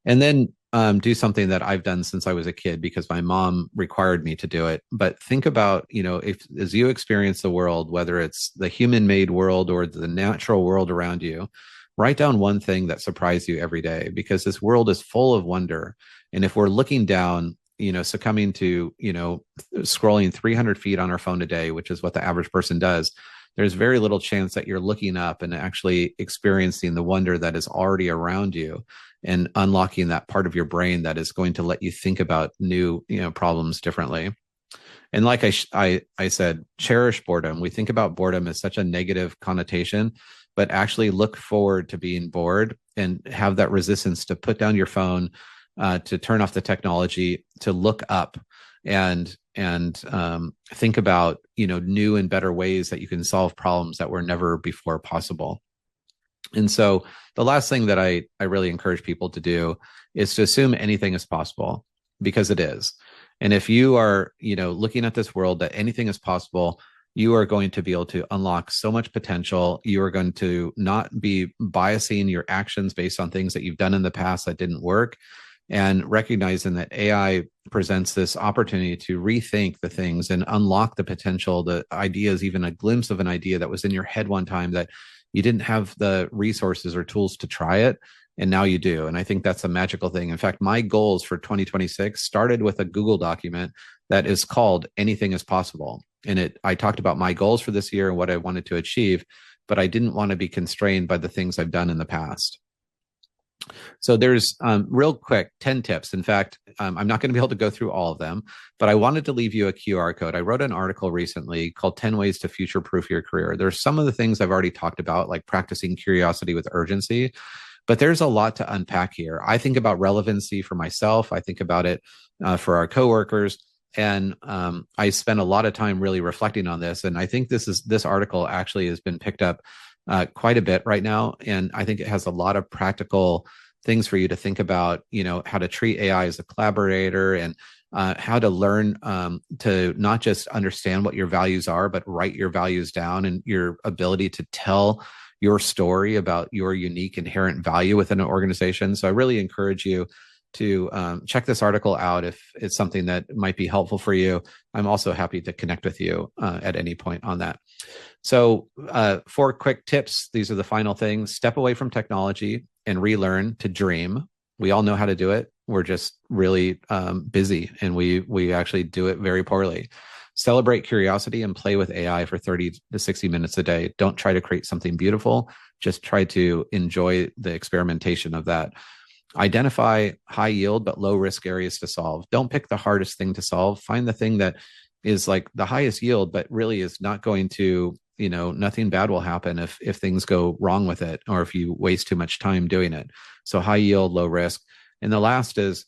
And then do something that I've done since I was a kid because my mom required me to do it. But think about, if as you experience the world, whether it's the human-made world or the natural world around you, write down one thing that surprised you every day, because this world is full of wonder. And if we're looking down, succumbing to, scrolling 300 feet on our phone a day, which is what the average person does, there's very little chance that you're looking up and actually experiencing the wonder that is already around you and unlocking that part of your brain that is going to let you think about new, problems differently. And like I said, cherish boredom. We think about boredom as such a negative connotation, but actually look forward to being bored and have that resistance to put down your phone, to turn off the technology, to look up and think about, new and better ways that you can solve problems that were never before possible. And so the last thing that I really encourage people to do is to assume anything is possible, because it is. And if you are, looking at this world that anything is possible, you are going to be able to unlock so much potential. You are going to not be biasing your actions based on things that you've done in the past that didn't work, and recognizing that AI presents this opportunity to rethink the things and unlock the potential, the ideas, even a glimpse of an idea that was in your head one time that you didn't have the resources or tools to try it, and now you do. And I think that's a magical thing. In fact, my goals for 2026 started with a Google document that is called Anything is Possible. And I talked about my goals for this year and what I wanted to achieve, but I didn't want to be constrained by the things I've done in the past. So there's real quick 10 tips. In fact, I'm not going to be able to go through all of them, but I wanted to leave you a QR code. I wrote an article recently called 10 Ways to Future-Proof Your Career. There's some of the things I've already talked about, like practicing curiosity with urgency, but there's a lot to unpack here. I think about relevancy for myself. I think about it for our coworkers. And I spend a lot of time really reflecting on this. And I think this article actually has been picked up quite a bit right now. And I think it has a lot of practical things for you to think about, how to treat AI as a collaborator, and how to learn to not just understand what your values are, but write your values down, and your ability to tell your story about your unique inherent value within an organization. So I really encourage you to check this article out if it's something that might be helpful for you. I'm also happy to connect with you at any point on that. So 4 quick tips. These are the final things. Step away from technology and relearn to dream. We all know how to do it. We're just really busy, and we actually do it very poorly. Celebrate curiosity and play with AI for 30 to 60 minutes a day. Don't try to create something beautiful. Just try to enjoy the experimentation of that. Identify high yield but low risk areas to solve. Don't pick the hardest thing to solve. Find the thing that is like the highest yield, but really is not going to, nothing bad will happen if things go wrong with it, or if you waste too much time doing it. So high yield, low risk. And the last is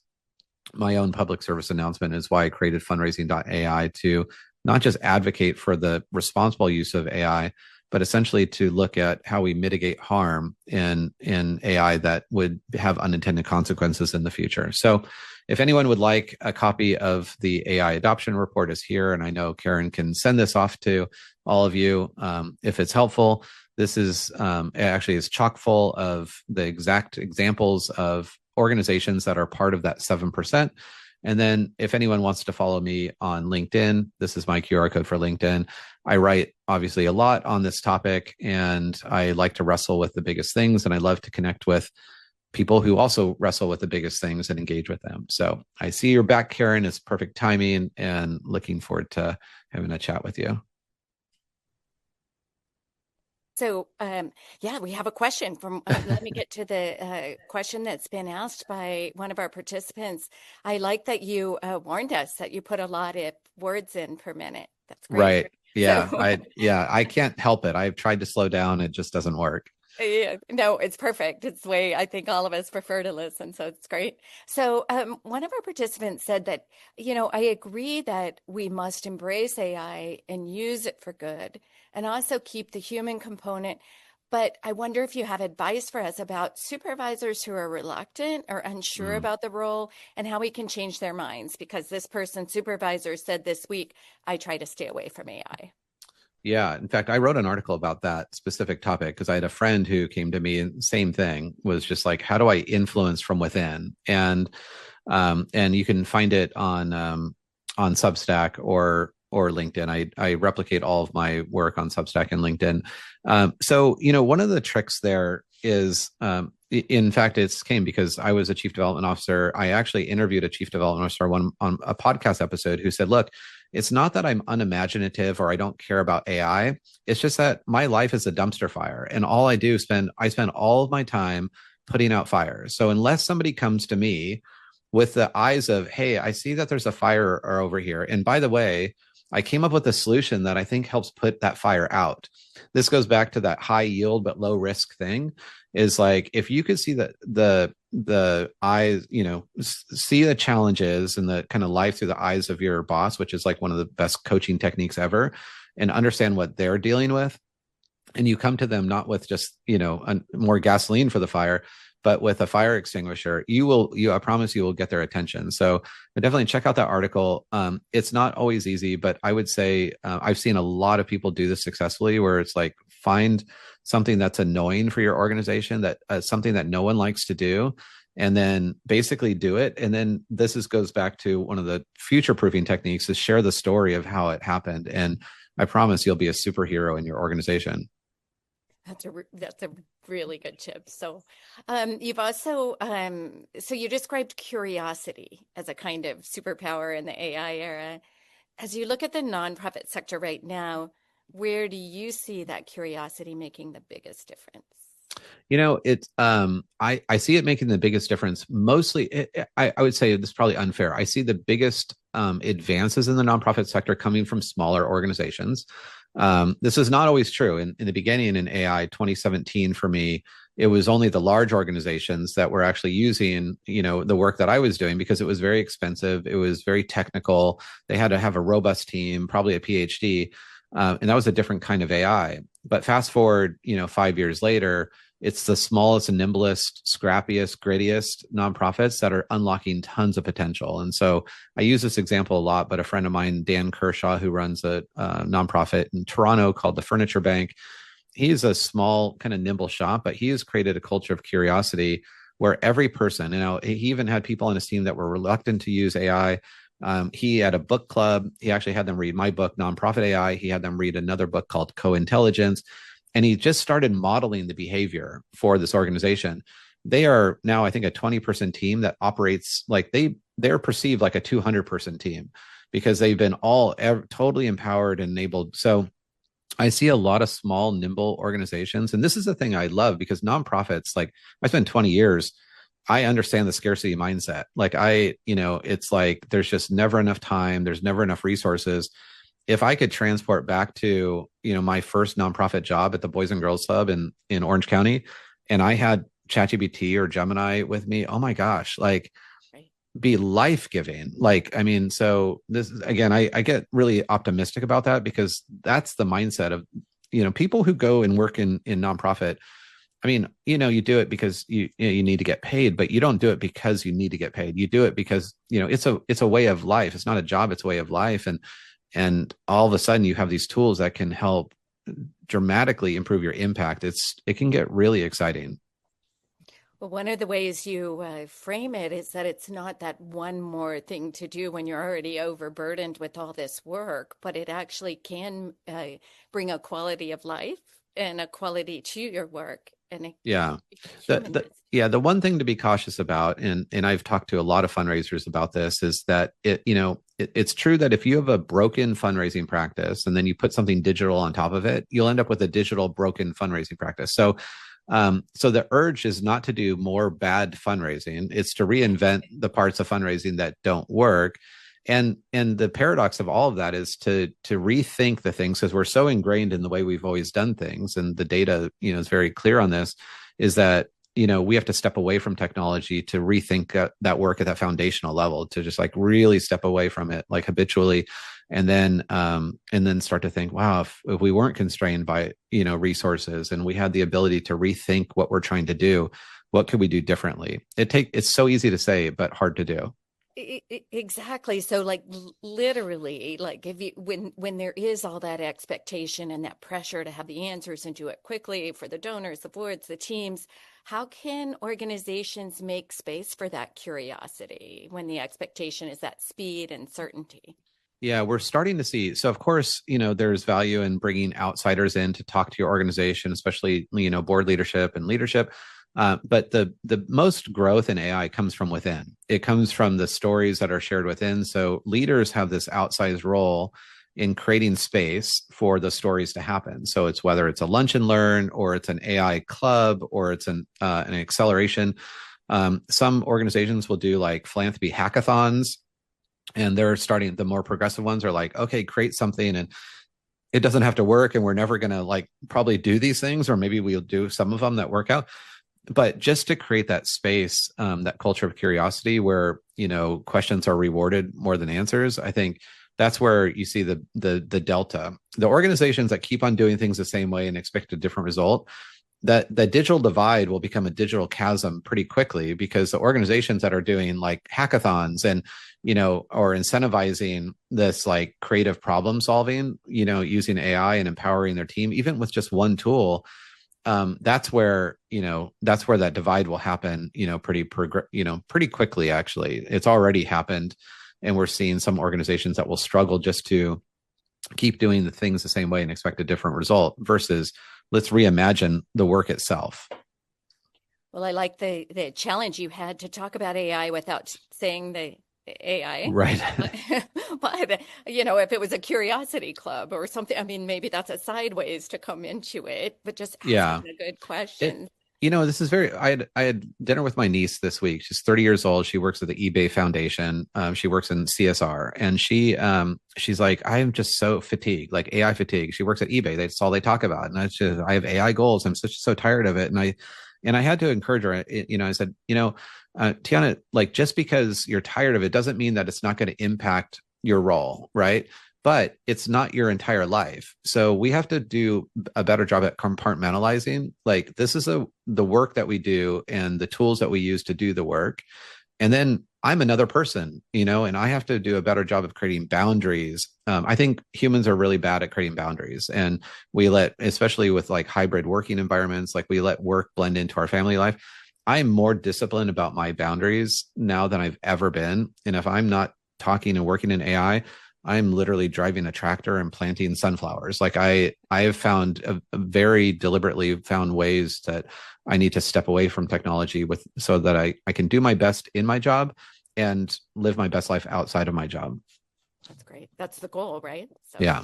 my own public service announcement, is why I created Fundraising.AI, to not just advocate for the responsible use of AI, but essentially to look at how we mitigate harm in AI that would have unintended consequences in the future. So if anyone would like a copy of the AI adoption report, is here, and I know Karen can send this off to all of you if it's helpful. This is actually is chock full of the exact examples of organizations that are part of that 7%. And then if anyone wants to follow me on LinkedIn, this is my QR code for LinkedIn. I write obviously a lot on this topic, and I like to wrestle with the biggest things, and I love to connect with people who also wrestle with the biggest things and engage with them. So I see you're back, Karen. It's perfect timing, and looking forward to having a chat with you. So, we have a question from, let me get to the question that's been asked by one of our participants. I like that you warned us that you put a lot of words in per minute. That's great. Right. Yeah. So, I can't help it. I've tried to slow down. It just doesn't work. yeah, no, it's perfect. It's the way I think all of us prefer to listen. So it's great. So one of our participants said that, I agree that we must embrace AI and use it for good, and also keep the human component. But I wonder if you have advice for us about supervisors who are reluctant or unsure about the role, and how we can change their minds, because this person's supervisor said this week, I try to stay away from AI. Yeah. In fact, I wrote an article about that specific topic because I had a friend who came to me, and same thing, was just like, how do I influence from within? And you can find it on Substack or LinkedIn. I replicate all of my work on Substack and LinkedIn. So, one of the tricks there is, in fact, it came because I was a chief development officer. I actually interviewed a chief development officer on a podcast episode who said, look, it's not that I'm unimaginative or I don't care about AI. It's just that my life is a dumpster fire, and all I do I spend all of my time putting out fires. So unless somebody comes to me with the eyes of, hey, I see that there's a fire over here, and by the way, I came up with a solution that I think helps put that fire out. This goes back to that high yield but low risk thing, is like, if you could see the eyes, see the challenges and the kind of life through the eyes of your boss, which is like one of the best coaching techniques ever, and understand what they're dealing with. And you come to them not with just, more gasoline for the fire, but with a fire extinguisher, I promise you will get their attention. So definitely check out that article. It's not always easy, but I would say I've seen a lot of people do this successfully, where it's like, find something that's annoying for your organization, that something that no one likes to do, and then basically do it. And then goes back to one of the future proofing techniques, is share the story of how it happened. And I promise you'll be a superhero in your organization. That's a really good tip. So, you've also so you described curiosity as a kind of superpower in the AI era. As you look at the nonprofit sector right now, where do you see that curiosity making the biggest difference? It's I see it making the biggest difference. Mostly, I would say this is probably unfair. I see the biggest advances in the nonprofit sector coming from smaller organizations. This is not always true. In the beginning, in AI 2017, for me, it was only the large organizations that were actually using, the work that I was doing, because it was very expensive. It was very technical. They had to have a robust team, probably a PhD. And that was a different kind of AI. But fast forward, 5 years later, it's the smallest and nimblest, scrappiest, grittiest nonprofits that are unlocking tons of potential. And so I use this example a lot, but a friend of mine, Dan Kershaw, who runs a nonprofit in Toronto called the Furniture Bank, he's a small kind of nimble shop, but he has created a culture of curiosity where every person, he even had people on his team that were reluctant to use AI. He had a book club. He actually had them read my book, Nonprofit AI. He had them read another book called Co-Intelligence. And he just started modeling the behavior for this organization. They are now, I think, a 20-person team that operates like they're perceived like a 200-person team, because they've been totally empowered and enabled. So I see a lot of small, nimble organizations. And this is the thing I love, because nonprofits, like, I spent 20 years, I understand the scarcity mindset. Like, it's like, there's just never enough time. There's never enough resources. If I could transport back to, my first nonprofit job at the Boys and Girls Club in Orange County, and I had ChatGPT or Gemini with me, oh my gosh, like, be life-giving. Like, I mean, so this is, again, I get really optimistic about that, because that's the mindset of, people who go and work in nonprofit. I mean, you do it because you need to get paid, but you don't do it because you need to get paid. You do it because, it's a way of life. It's not a job, it's a way of life. And all of a sudden you have these tools that can help dramatically improve your impact. It can get really exciting. Well, one of the ways you frame it is that it's not that one more thing to do when you're already overburdened with all this work, but it actually can bring a quality of life and a quality to your work. And yeah, the one thing to be cautious about, and I've talked to a lot of fundraisers about this, is that it's true that if you have a broken fundraising practice and then you put something digital on top of it, you'll end up with a digital broken fundraising practice. So the urge is not to do more bad fundraising. It's to reinvent the parts of fundraising that don't work. And the paradox of all of that is to rethink the things, because we're so ingrained in the way we've always done things. And the data, is very clear on this, is that, we have to step away from technology to rethink that work at that foundational level, to just like really step away from it, like habitually. And then start to think, wow, if we weren't constrained by, resources, and we had the ability to rethink what we're trying to do, what could we do differently? It's so easy to say, but hard to do. Exactly. So, like, literally, like, when there is all that expectation and that pressure to have the answers and do it quickly for the donors, the boards, the teams, how can organizations make space for that curiosity when the expectation is that speed and certainty? Yeah, we're starting to see. So, of course, there's value in bringing outsiders in to talk to your organization, especially, board leadership and leadership. But the most growth in AI comes from within. It comes from the stories that are shared within. So leaders have this outsized role in creating space for the stories to happen. So it's whether it's a lunch and learn, or it's an AI club, or it's an acceleration. Some organizations will do like philanthropy hackathons, And they're starting, the more progressive ones are like, okay, create something and it doesn't have to work. And we're never going to like probably do these things, or maybe we'll do some of them that work out. But just to create that space, that culture of curiosity where, questions are rewarded more than answers, I think that's where you see the delta. The organizations that keep on doing things the same way and expect a different result, that digital divide will become a digital chasm pretty quickly, because the organizations that are doing like hackathons and, or incentivizing this like creative problem solving, using AI and empowering their team, even with just one tool, that's where that divide will happen, pretty quickly. Actually, it's already happened. And we're seeing some organizations that will struggle just to keep doing the things the same way and expect a different result, versus let's reimagine the work itself. Well, I like the challenge you had to talk about AI without saying the AI. Right. But, if it was a curiosity club or something, I mean, maybe that's a sideways to come into it, but just asking a good question. This is I had dinner with my niece this week. She's 30 years old. She works at the eBay Foundation. She works in CSR, and she's like, I am just so fatigued, like AI fatigue. She works at eBay. That's all they talk about. And I have AI goals. I'm so tired of it. And I had to encourage her. I said, Tiana, like, just because you're tired of it doesn't mean that it's not going to impact your role, right? But it's not your entire life. So we have to do a better job at compartmentalizing. Like, this is the work that we do and the tools that we use to do the work. And then I'm another person, and I have to do a better job of creating boundaries. I think humans are really bad at creating boundaries, and especially with like hybrid working environments, like we let work blend into our family life. I'm more disciplined about my boundaries now than I've ever been. And if I'm not talking and working in AI, I'm literally driving a tractor and planting sunflowers. Like I have found very deliberately found ways that I need to step away from technology so that I can do my best in my job and live my best life outside of my job. That's great. That's the goal, right? So, yeah.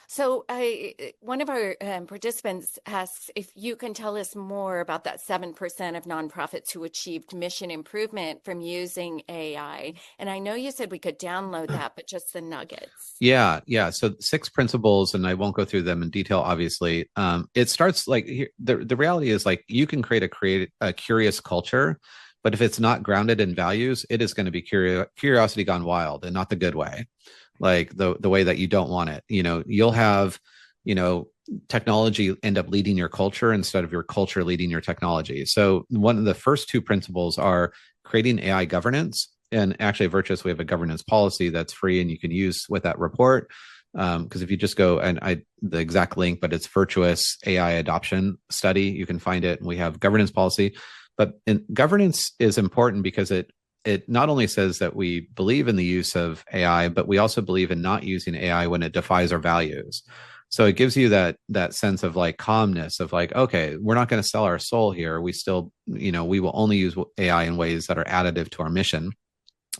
So one of our participants asks if you can tell us more about that 7% of nonprofits who achieved mission improvement from using AI. And I know you said we could download that, but just the nuggets. Yeah. So 6 principles, and I won't go through them in detail, obviously. It starts like the reality is like you can create a curious culture, but if it's not grounded in values, it is going to be curiosity gone wild, and not the good way. Like the way that you don't want it. You'll have, technology end up leading your culture instead of your culture leading your technology. So one of the first 2 principles are creating AI governance. And actually at Virtuous, we have a governance policy that's free and you can use with that report. Because if you just go the exact link, but it's Virtuous AI adoption study, you can find it. And we have governance policy, but governance is important because it not only says that we believe in the use of AI, but we also believe in not using AI when it defies our values. So it gives you that sense of like calmness of like, okay, we're not going to sell our soul here. We still, we will only use AI in ways that are additive to our mission.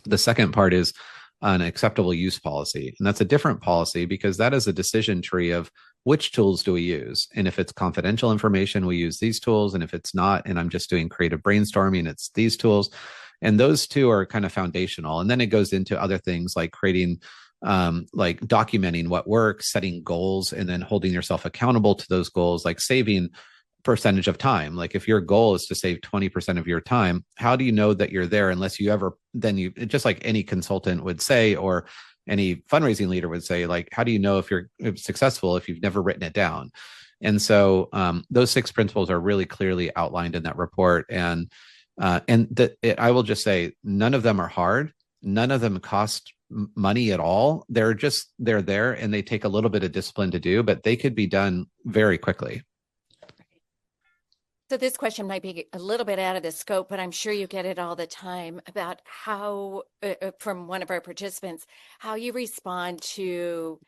The second part is an acceptable use policy. And that's a different policy because that is a decision tree of which tools do we use? And if it's confidential information, we use these tools. And if it's not, and I'm just doing creative brainstorming, it's these tools. And those 2 are kind of foundational. And then it goes into other things like creating, like documenting what works, setting goals, and then holding yourself accountable to those goals, like saving percentage of time. Like if your goal is to save 20% of your time, how do you know that you're there unless you ever, just like any consultant would say, or any fundraising leader would say, like, how do you know if you're successful if you've never written it down? And so those 6 principles are really clearly outlined in that report. And I will just say, none of them are hard. None of them cost money at all. They're there and they take a little bit of discipline to do, but they could be done very quickly. So this question might be a little bit out of the scope, but I'm sure you get it all the time about how, from one of our participants, how you respond to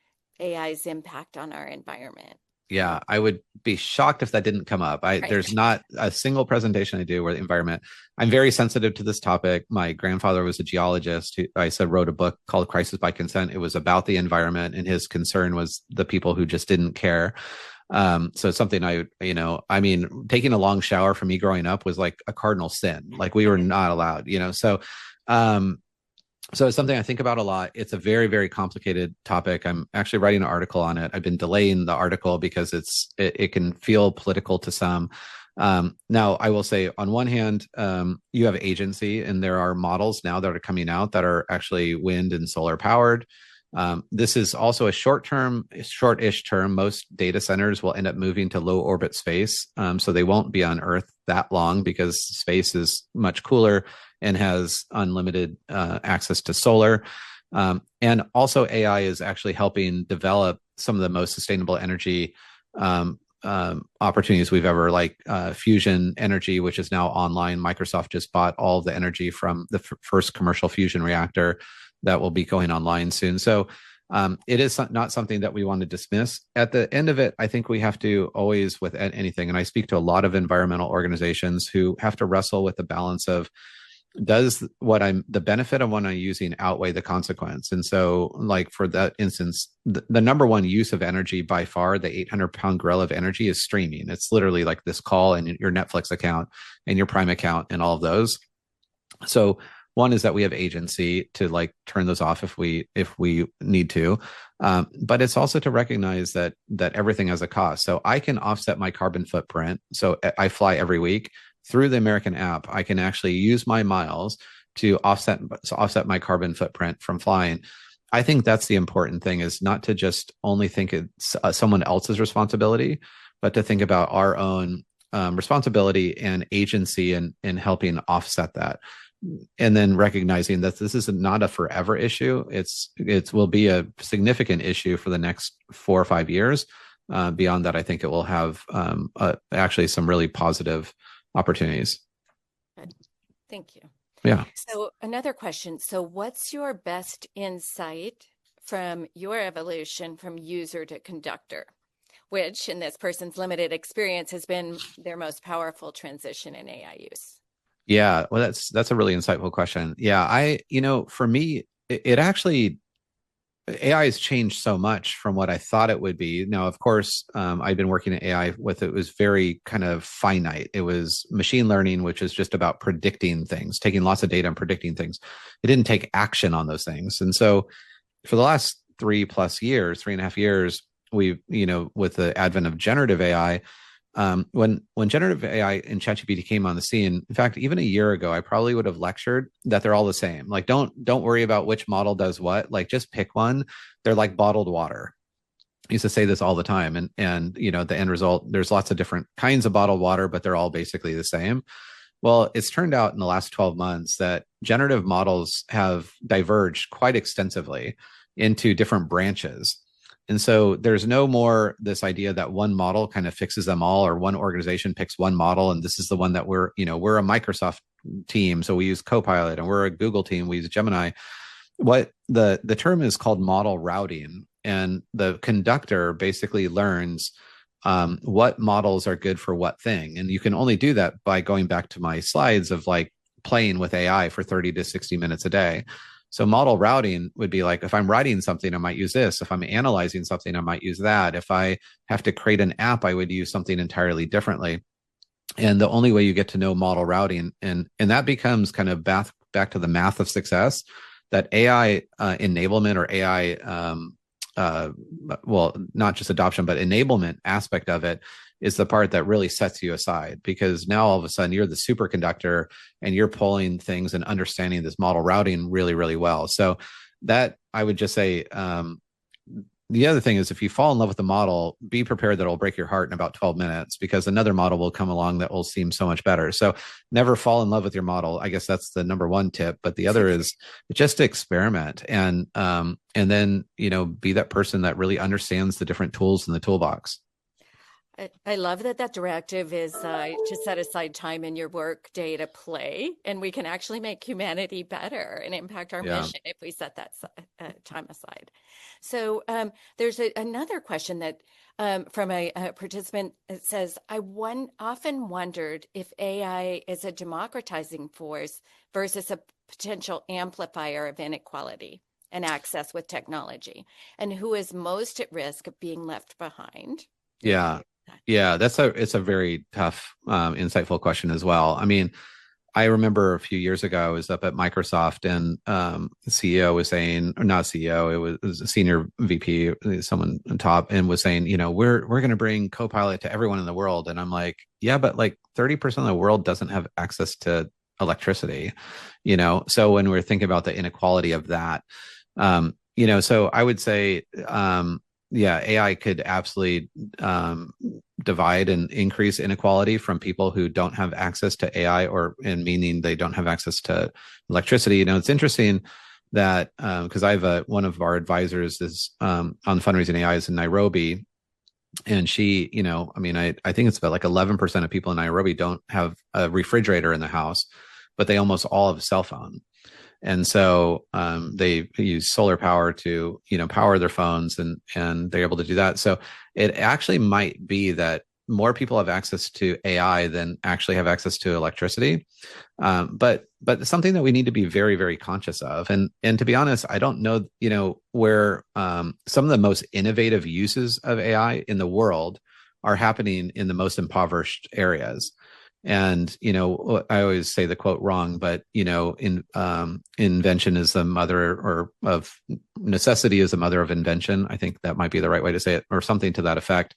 AI's impact on our environment. Yeah, I would be shocked if that didn't come up. There's not a single presentation I do where the environment, I'm very sensitive to this topic. My grandfather was a geologist who wrote a book called Crisis by Consent. It was about the environment, and his concern was the people who just didn't care. So it's something taking a long shower for me growing up was like a cardinal sin. Like we were not allowed, so So it's something I think about a lot. It's a very, very complicated topic. I'm actually writing an article on it. I've been delaying the article because it can feel political to some. Now, I will say, on one hand, you have agency, and there are models now that are coming out that are actually wind and solar powered. This is also a short-ish term. Most data centers will end up moving to low orbit space. So they won't be on Earth that long because space is much cooler and has unlimited access to solar. And also AI is actually helping develop some of the most sustainable energy opportunities we've ever, like fusion energy, which is now online. Microsoft just bought all the energy from the first commercial fusion reactor that will be going online soon. So it is not something that we want to dismiss. At the end of it, I think we have to always, with anything, and I speak to a lot of environmental organizations who have to wrestle with the balance of, does the benefit of what I'm using outweigh the consequence? And so, like, for that instance, the number one use of energy by far, the 800-pound gorilla of energy, is streaming. It's literally like this call and your Netflix account and your Prime account and all of those. So one is that we have agency to, like, turn those off if we need to, but it's also to recognize that everything has a cost. So I can offset my carbon footprint. So I fly every week. Through the American app, I can actually use my miles to offset my carbon footprint from flying. I think that's the important thing, is not to just only think it's someone else's responsibility, but to think about our own responsibility and agency in helping offset that. And then recognizing that this is not a forever issue. It will be a significant issue for the next 4 or 5 years. Beyond that, I think it will have actually some really positive opportunities. Good. Thank you. Yeah. So another question. So what's your best insight from your evolution from user to conductor, which in this person's limited experience has been their most powerful transition in AI use? Yeah, well, that's a really insightful question. Yeah, for me, it actually, AI has changed so much from what I thought it would be. Now, of course, I've been working at AI with, it was very kind of finite. It was machine learning, which is just about predicting things, taking lots of data and predicting things. It didn't take action on those things. And so for the last 3.5 years, we've, with the advent of generative AI, when generative AI and ChatGPT came on the scene, in fact, even a year ago, I probably would have lectured that they're all the same. Like, don't worry about which model does what. Like, just pick one. They're like bottled water. I used to say this all the time. And the end result, there's lots of different kinds of bottled water, but they're all basically the same. Well, it's turned out in the last 12 months that generative models have diverged quite extensively into different branches. And so there's no more this idea that one model kind of fixes them all, or one organization picks one model, and this is the one that we're a Microsoft team, so we use Copilot, and we're a Google team, we use Gemini. What the term is called model routing, and the conductor basically learns what models are good for what thing. And you can only do that by going back to my slides of, like, playing with AI for 30 to 60 minutes a day. So model routing would be like, if I'm writing something, I might use this. If I'm analyzing something, I might use that. If I have to create an app, I would use something entirely differently. And the only way you get to know model routing, and that becomes kind of back to the math of success, that AI enablement, or AI, well, not just adoption, but enablement aspect of it, is the part that really sets you aside, because now all of a sudden you're the superconductor and you're pulling things and understanding this model routing really, really well. So that, I would just say, the other thing is, if you fall in love with the model, be prepared that it'll break your heart in about 12 minutes, because another model will come along that will seem so much better. So never fall in love with your model. I guess that's the number one tip. But the other is just to experiment, and then, be that person that really understands the different tools in the toolbox. I love that directive is to set aside time in your work day to play, and we can actually make humanity better and impact our mission if we set that time aside. So there's another question that from a participant. It says, I often wondered if AI is a democratizing force versus a potential amplifier of inequality and access with technology, and who is most at risk of being left behind. Yeah, it's a very tough, insightful question as well. I mean, I remember a few years ago, I was up at Microsoft, and the CEO was saying, or not CEO, it was a senior VP, someone on top, and was saying, we're going to bring Copilot to everyone in the world. And I'm like, yeah, but like 30% of the world doesn't have access to electricity, So when we're thinking about the inequality of that, so I would say, yeah, AI could absolutely divide and increase inequality from people who don't have access to AI, and meaning they don't have access to electricity. It's interesting that because I have one of our advisors is on Fundraising.AI is in Nairobi, and she, I think it's about like 11% of people in Nairobi don't have a refrigerator in the house, but they almost all have a cell phone. And so they use solar power to, power their phones, and they're able to do that. So it actually might be that more people have access to AI than actually have access to electricity. But something that we need to be very, very conscious of. And to be honest, I don't know, where some of the most innovative uses of AI in the world are happening in the most impoverished areas. And, I always say the quote wrong, but, invention is the mother, of necessity is the mother of invention. I think that might be the right way to say it, or something to that effect.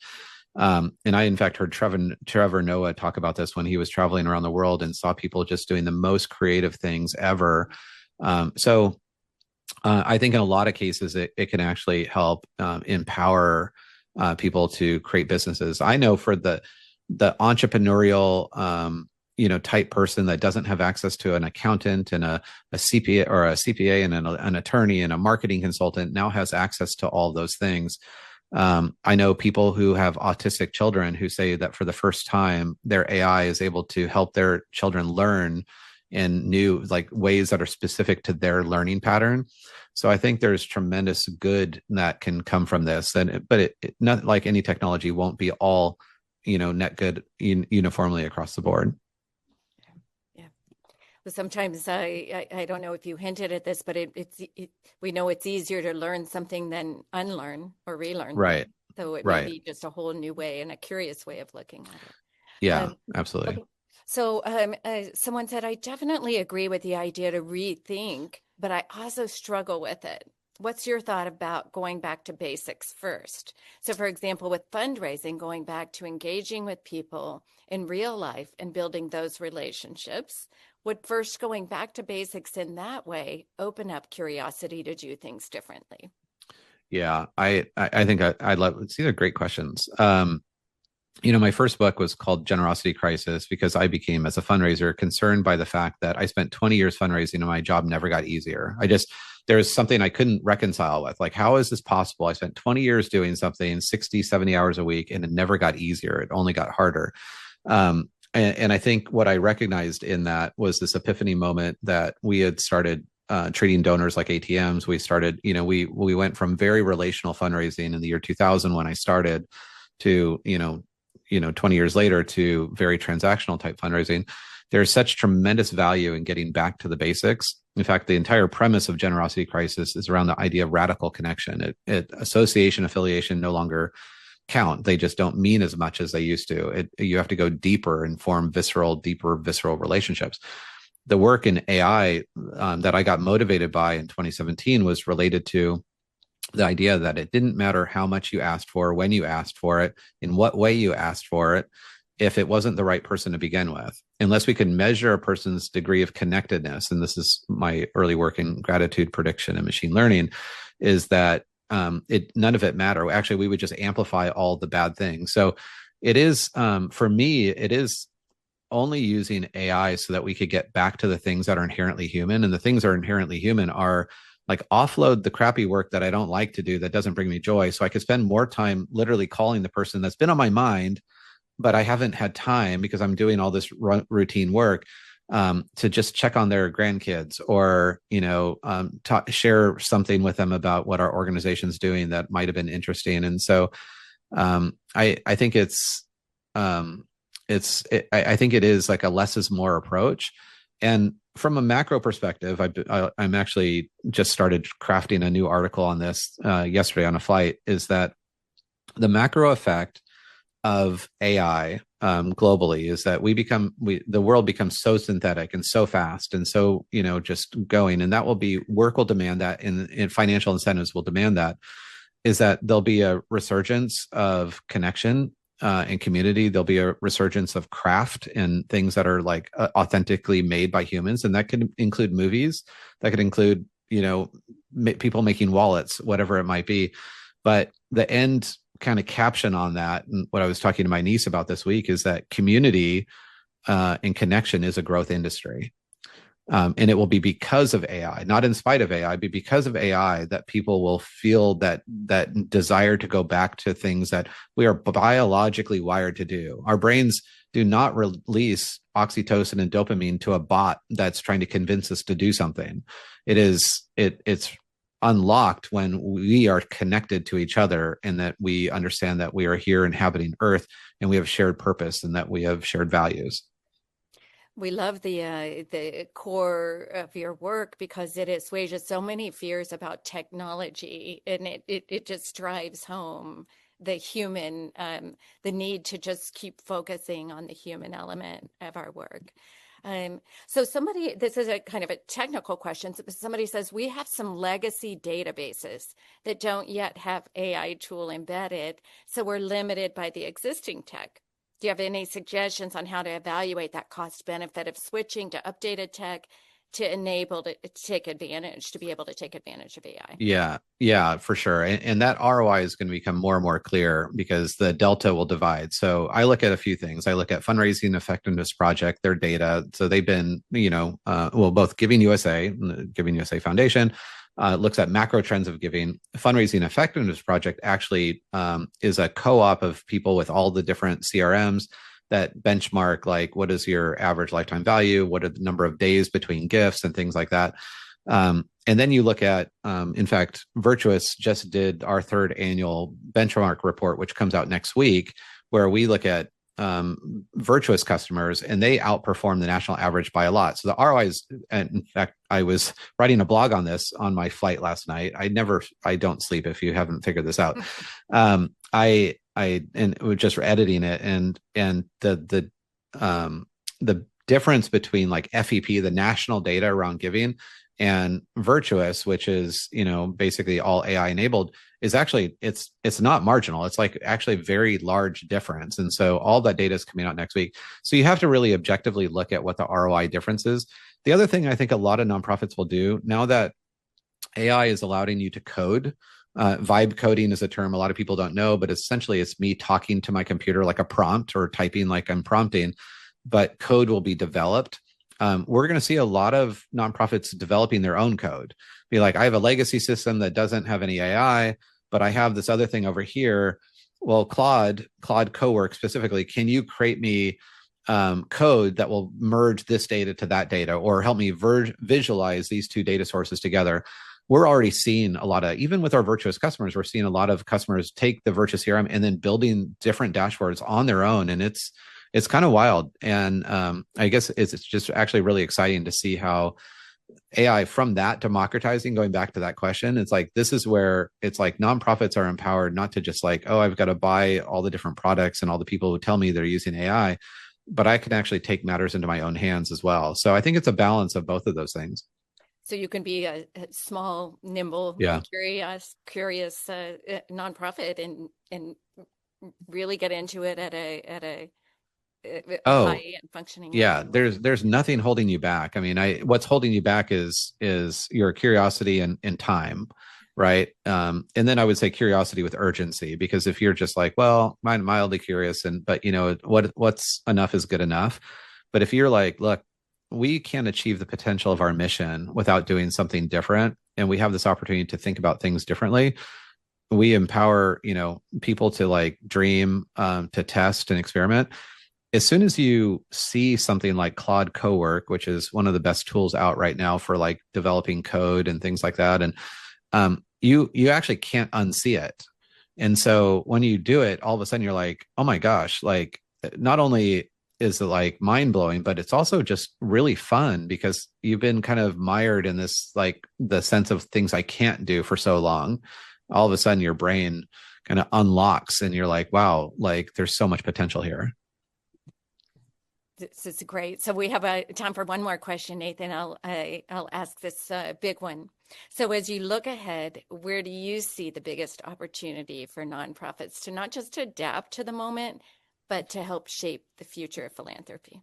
And I, in fact, heard Trevor Noah talk about this when he was traveling around the world and saw people just doing the most creative things ever. So I think in a lot of cases, it can actually help empower people to create businesses. I know for the entrepreneurial, type person that doesn't have access to an accountant and a CPA, or a CPA and an attorney and a marketing consultant, now has access to all those things. I know people who have autistic children who say that for the first time, their AI is able to help their children learn in new ways that are specific to their learning pattern. So I think there's tremendous good that can come from this. But it not like any technology won't be all net good uniformly across the board. Yeah. Well, sometimes I don't know if you hinted at this, but we know it's easier to learn something than unlearn or relearn. Right. So it Right. may be just a whole new way and a curious way of looking at it. Yeah, absolutely. Okay. So someone said, I definitely agree with the idea to rethink, but I also struggle with it. What's your thought about going back to basics first? So, for example, with fundraising, going back to engaging with people in real life and building those relationships, would first going back to basics in that way open up curiosity to do things differently? Yeah, I think I love. These are great questions. My first book was called Generosity Crisis because I became, as a fundraiser, concerned by the fact that I spent 20 years fundraising and my job never got easier. There's something I couldn't reconcile with. Like, how is this possible? I spent 20 years doing something 60, 70 hours a week, and it never got easier. It only got harder. And I think what I recognized in that was this epiphany moment that we had started treating donors like ATMs. We started, we went from very relational fundraising in the year 2000 when I started to, 20 years later to very transactional type fundraising. There's such tremendous value in getting back to the basics. In fact, the entire premise of Generosity Crisis is around the idea of radical connection. Association, affiliation no longer count. They just don't mean as much as they used to. You have to go deeper and form deeper visceral relationships. The work in AI that I got motivated by in 2017 was related to the idea that it didn't matter how much you asked for, when you asked for it, in what way you asked for it, if it wasn't the right person to begin with. Unless we could measure a person's degree of connectedness, and this is my early work in gratitude prediction and machine learning, is that none of it mattered. Actually, we would just amplify all the bad things. So it is, for me, it is only using AI so that we could get back to the things that are inherently human. And the things that are inherently human are like offload the crappy work that I don't like to do that doesn't bring me joy. So I could spend more time literally calling the person that's been on my mind, but I haven't had time because I'm doing all this routine work to just check on their grandkids or, share something with them about what our organization's doing that might have been interesting. And so I think I think it is like a less is more approach. And from a macro perspective, I'm actually just started crafting a new article on this yesterday on a flight, is that the macro effect of AI globally is that the world becomes so synthetic and so fast and so, just going, and that will be work will demand that, and financial incentives will demand that, is that there'll be a resurgence of connection and community. There'll be a resurgence of craft and things that are like authentically made by humans, and that could include movies, that could include people making wallets, whatever it might be. But the end kind of caption on that, and what I was talking to my niece about this week, is that community and connection is a growth industry. And it will be because of AI, not in spite of AI, but because of AI, that people will feel that desire to go back to things that we are biologically wired to do. Our brains do not release oxytocin and dopamine to a bot that's trying to convince us to do something. It's unlocked when we are connected to each other, and that we understand that we are here inhabiting Earth, and we have shared purpose, and that we have shared values. We love the core of your work because it assuages so many fears about technology, and it just drives home the human, the need to just keep focusing on the human element of our work. So this is a kind of a technical question. Somebody says, we have some legacy databases that don't yet have AI tool embedded, so we're limited by the existing tech. Do you have any suggestions on how to evaluate that cost benefit of switching to updated tech to enable to be able to take advantage of AI? Yeah, for sure. And that ROI is going to become more and more clear because the delta will divide. So I look at a few things. I look at Fundraising Effectiveness Project, their data. So they've been, both Giving USA Foundation, looks at macro trends of giving. Fundraising Effectiveness Project actually is a co-op of people with all the different CRMs that benchmark, like, what is your average lifetime value? What are the number of days between gifts and things like that? And then you look at, in fact, Virtuous just did our 3rd annual benchmark report, which comes out next week, where we look at Virtuous customers, and they outperform the national average by a lot. So the ROI is, and in fact, I was writing a blog on this on my flight last night. I don't sleep, if you haven't figured this out. And was just editing it, and the difference between like FEP, the national data around giving, and Virtuous, which is, basically all AI enabled, is actually, it's not marginal. It's like actually a very large difference. And so all that data is coming out next week. So you have to really objectively look at what the ROI difference is. The other thing I think a lot of nonprofits will do now that AI is allowing you to code. Vibe coding is a term a lot of people don't know, but essentially it's me talking to my computer like a prompt, or typing like I'm prompting, but code will be developed. We're going to see a lot of nonprofits developing their own code. Be like, I have a legacy system that doesn't have any AI, but I have this other thing over here. Well, Claude Cowork specifically, can you create me code that will merge this data to that data, or help me visualize these two data sources together? We're already seeing a lot of, even with our Virtuous customers, we're seeing a lot of customers take the Virtuous CRM and then building different dashboards on their own. And it's kind of wild. And I guess it's just actually really exciting to see how AI, from that democratizing, going back to that question, it's like, this is where it's like nonprofits are empowered not to just like, oh, I've got to buy all the different products and all the people who tell me they're using AI, but I can actually take matters into my own hands as well. So I think it's a balance of both of those things. So you can be a small, nimble, curious nonprofit and really get into it at a high and functioning level. There's nothing holding you back. I mean, what's holding you back is your curiosity and time, right? And then I would say curiosity with urgency, because if you're just like, well, I'm mildly curious, but what's enough is good enough. But if you're like, look, we can't achieve the potential of our mission without doing something different, and we have this opportunity to think about things differently, we empower people to like dream, to test and experiment. As soon as you see something like Claude Cowork, which is one of the best tools out right now for like developing code and things like that, and you actually can't unsee it. And so when you do it, all of a sudden you're like, oh my gosh, like not only is like mind blowing, but it's also just really fun, because you've been kind of mired in this, like the sense of things I can't do for so long. All of a sudden your brain kind of unlocks, and you're like, wow, like there's so much potential here. This is great. So we have time for one more question, Nathan. I'll ask this big one. So as you look ahead, where do you see the biggest opportunity for nonprofits to not just adapt to the moment, but to help shape the future of philanthropy?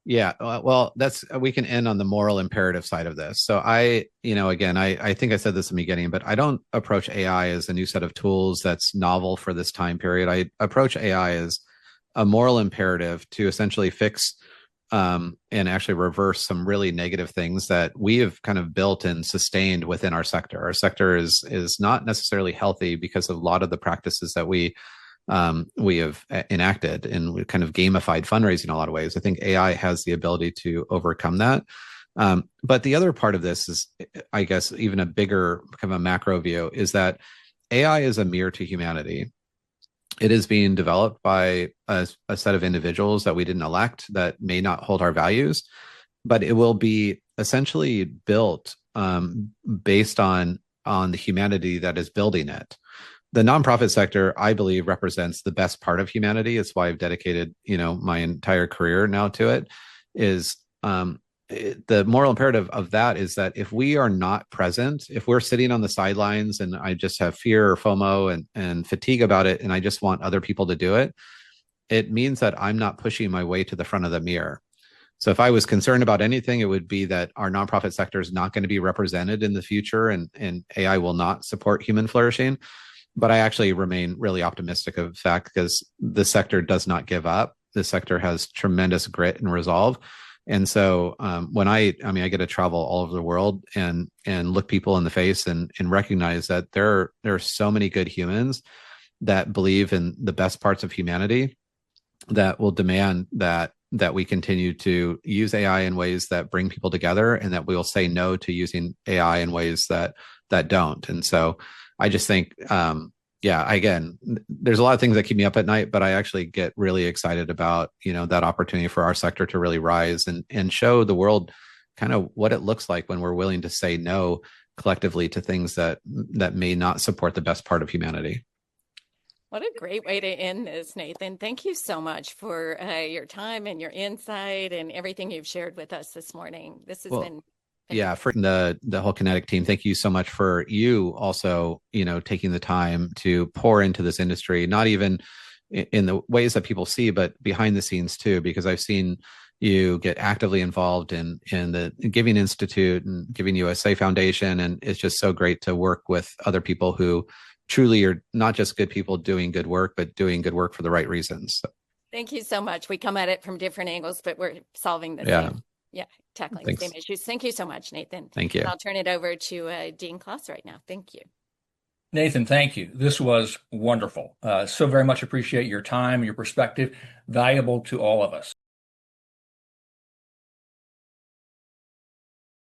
Yeah, well, we can end on the moral imperative side of this. So again, I think I said this in the beginning, but I don't approach AI as a new set of tools that's novel for this time period. I approach AI as a moral imperative to essentially fix and actually reverse some really negative things that we have kind of built and sustained within our sector. Our sector is not necessarily healthy because of a lot of the practices that we have enacted, and we kind of gamified fundraising in a lot of ways. I think AI has the ability to overcome that. But the other part of this is, I guess, even a bigger kind of a macro view, is that AI is a mirror to humanity. It is being developed by a set of individuals that we didn't elect, that may not hold our values, but it will be essentially built based on the humanity that is building it. The nonprofit sector, I believe, represents the best part of humanity. It's why I've dedicated, my entire career now to it. The moral imperative of that is that if we are not present, if we're sitting on the sidelines and I just have fear or FOMO and fatigue about it, and I just want other people to do it, it means that I'm not pushing my way to the front of the mirror. So if I was concerned about anything, it would be that our nonprofit sector is not going to be represented in the future, and AI will not support human flourishing. But I actually remain really optimistic of the fact, because the sector does not give up. The sector has tremendous grit and resolve. And so when I get to travel all over the world and look people in the face and recognize that there are so many good humans that believe in the best parts of humanity, that will demand that we continue to use AI in ways that bring people together, and that we will say no to using AI in ways that don't. And so I just think, again, there's a lot of things that keep me up at night, but I actually get really excited about, that opportunity for our sector to really rise and show the world kind of what it looks like when we're willing to say no collectively to things that may not support the best part of humanity. What a great way to end this, Nathan. Thank you so much for your time and your insight and everything you've shared with us this morning. This has been yeah, for the whole Kinetic team, thank you so much for you also, taking the time to pour into this industry, not even in the ways that people see, but behind the scenes too, because I've seen you get actively involved in the Giving Institute and Giving USA Foundation. And it's just so great to work with other people who truly are not just good people doing good work, but doing good work for the right reasons. So, thank you so much. We come at it from different angles, but we're solving the same. Yeah, tackling the same issues. Thank you so much, Nathan. Thank you. And I'll turn it over to Dean Kloss right now. Thank you. Nathan, thank you. This was wonderful. So very much appreciate your time, your perspective, valuable to all of us.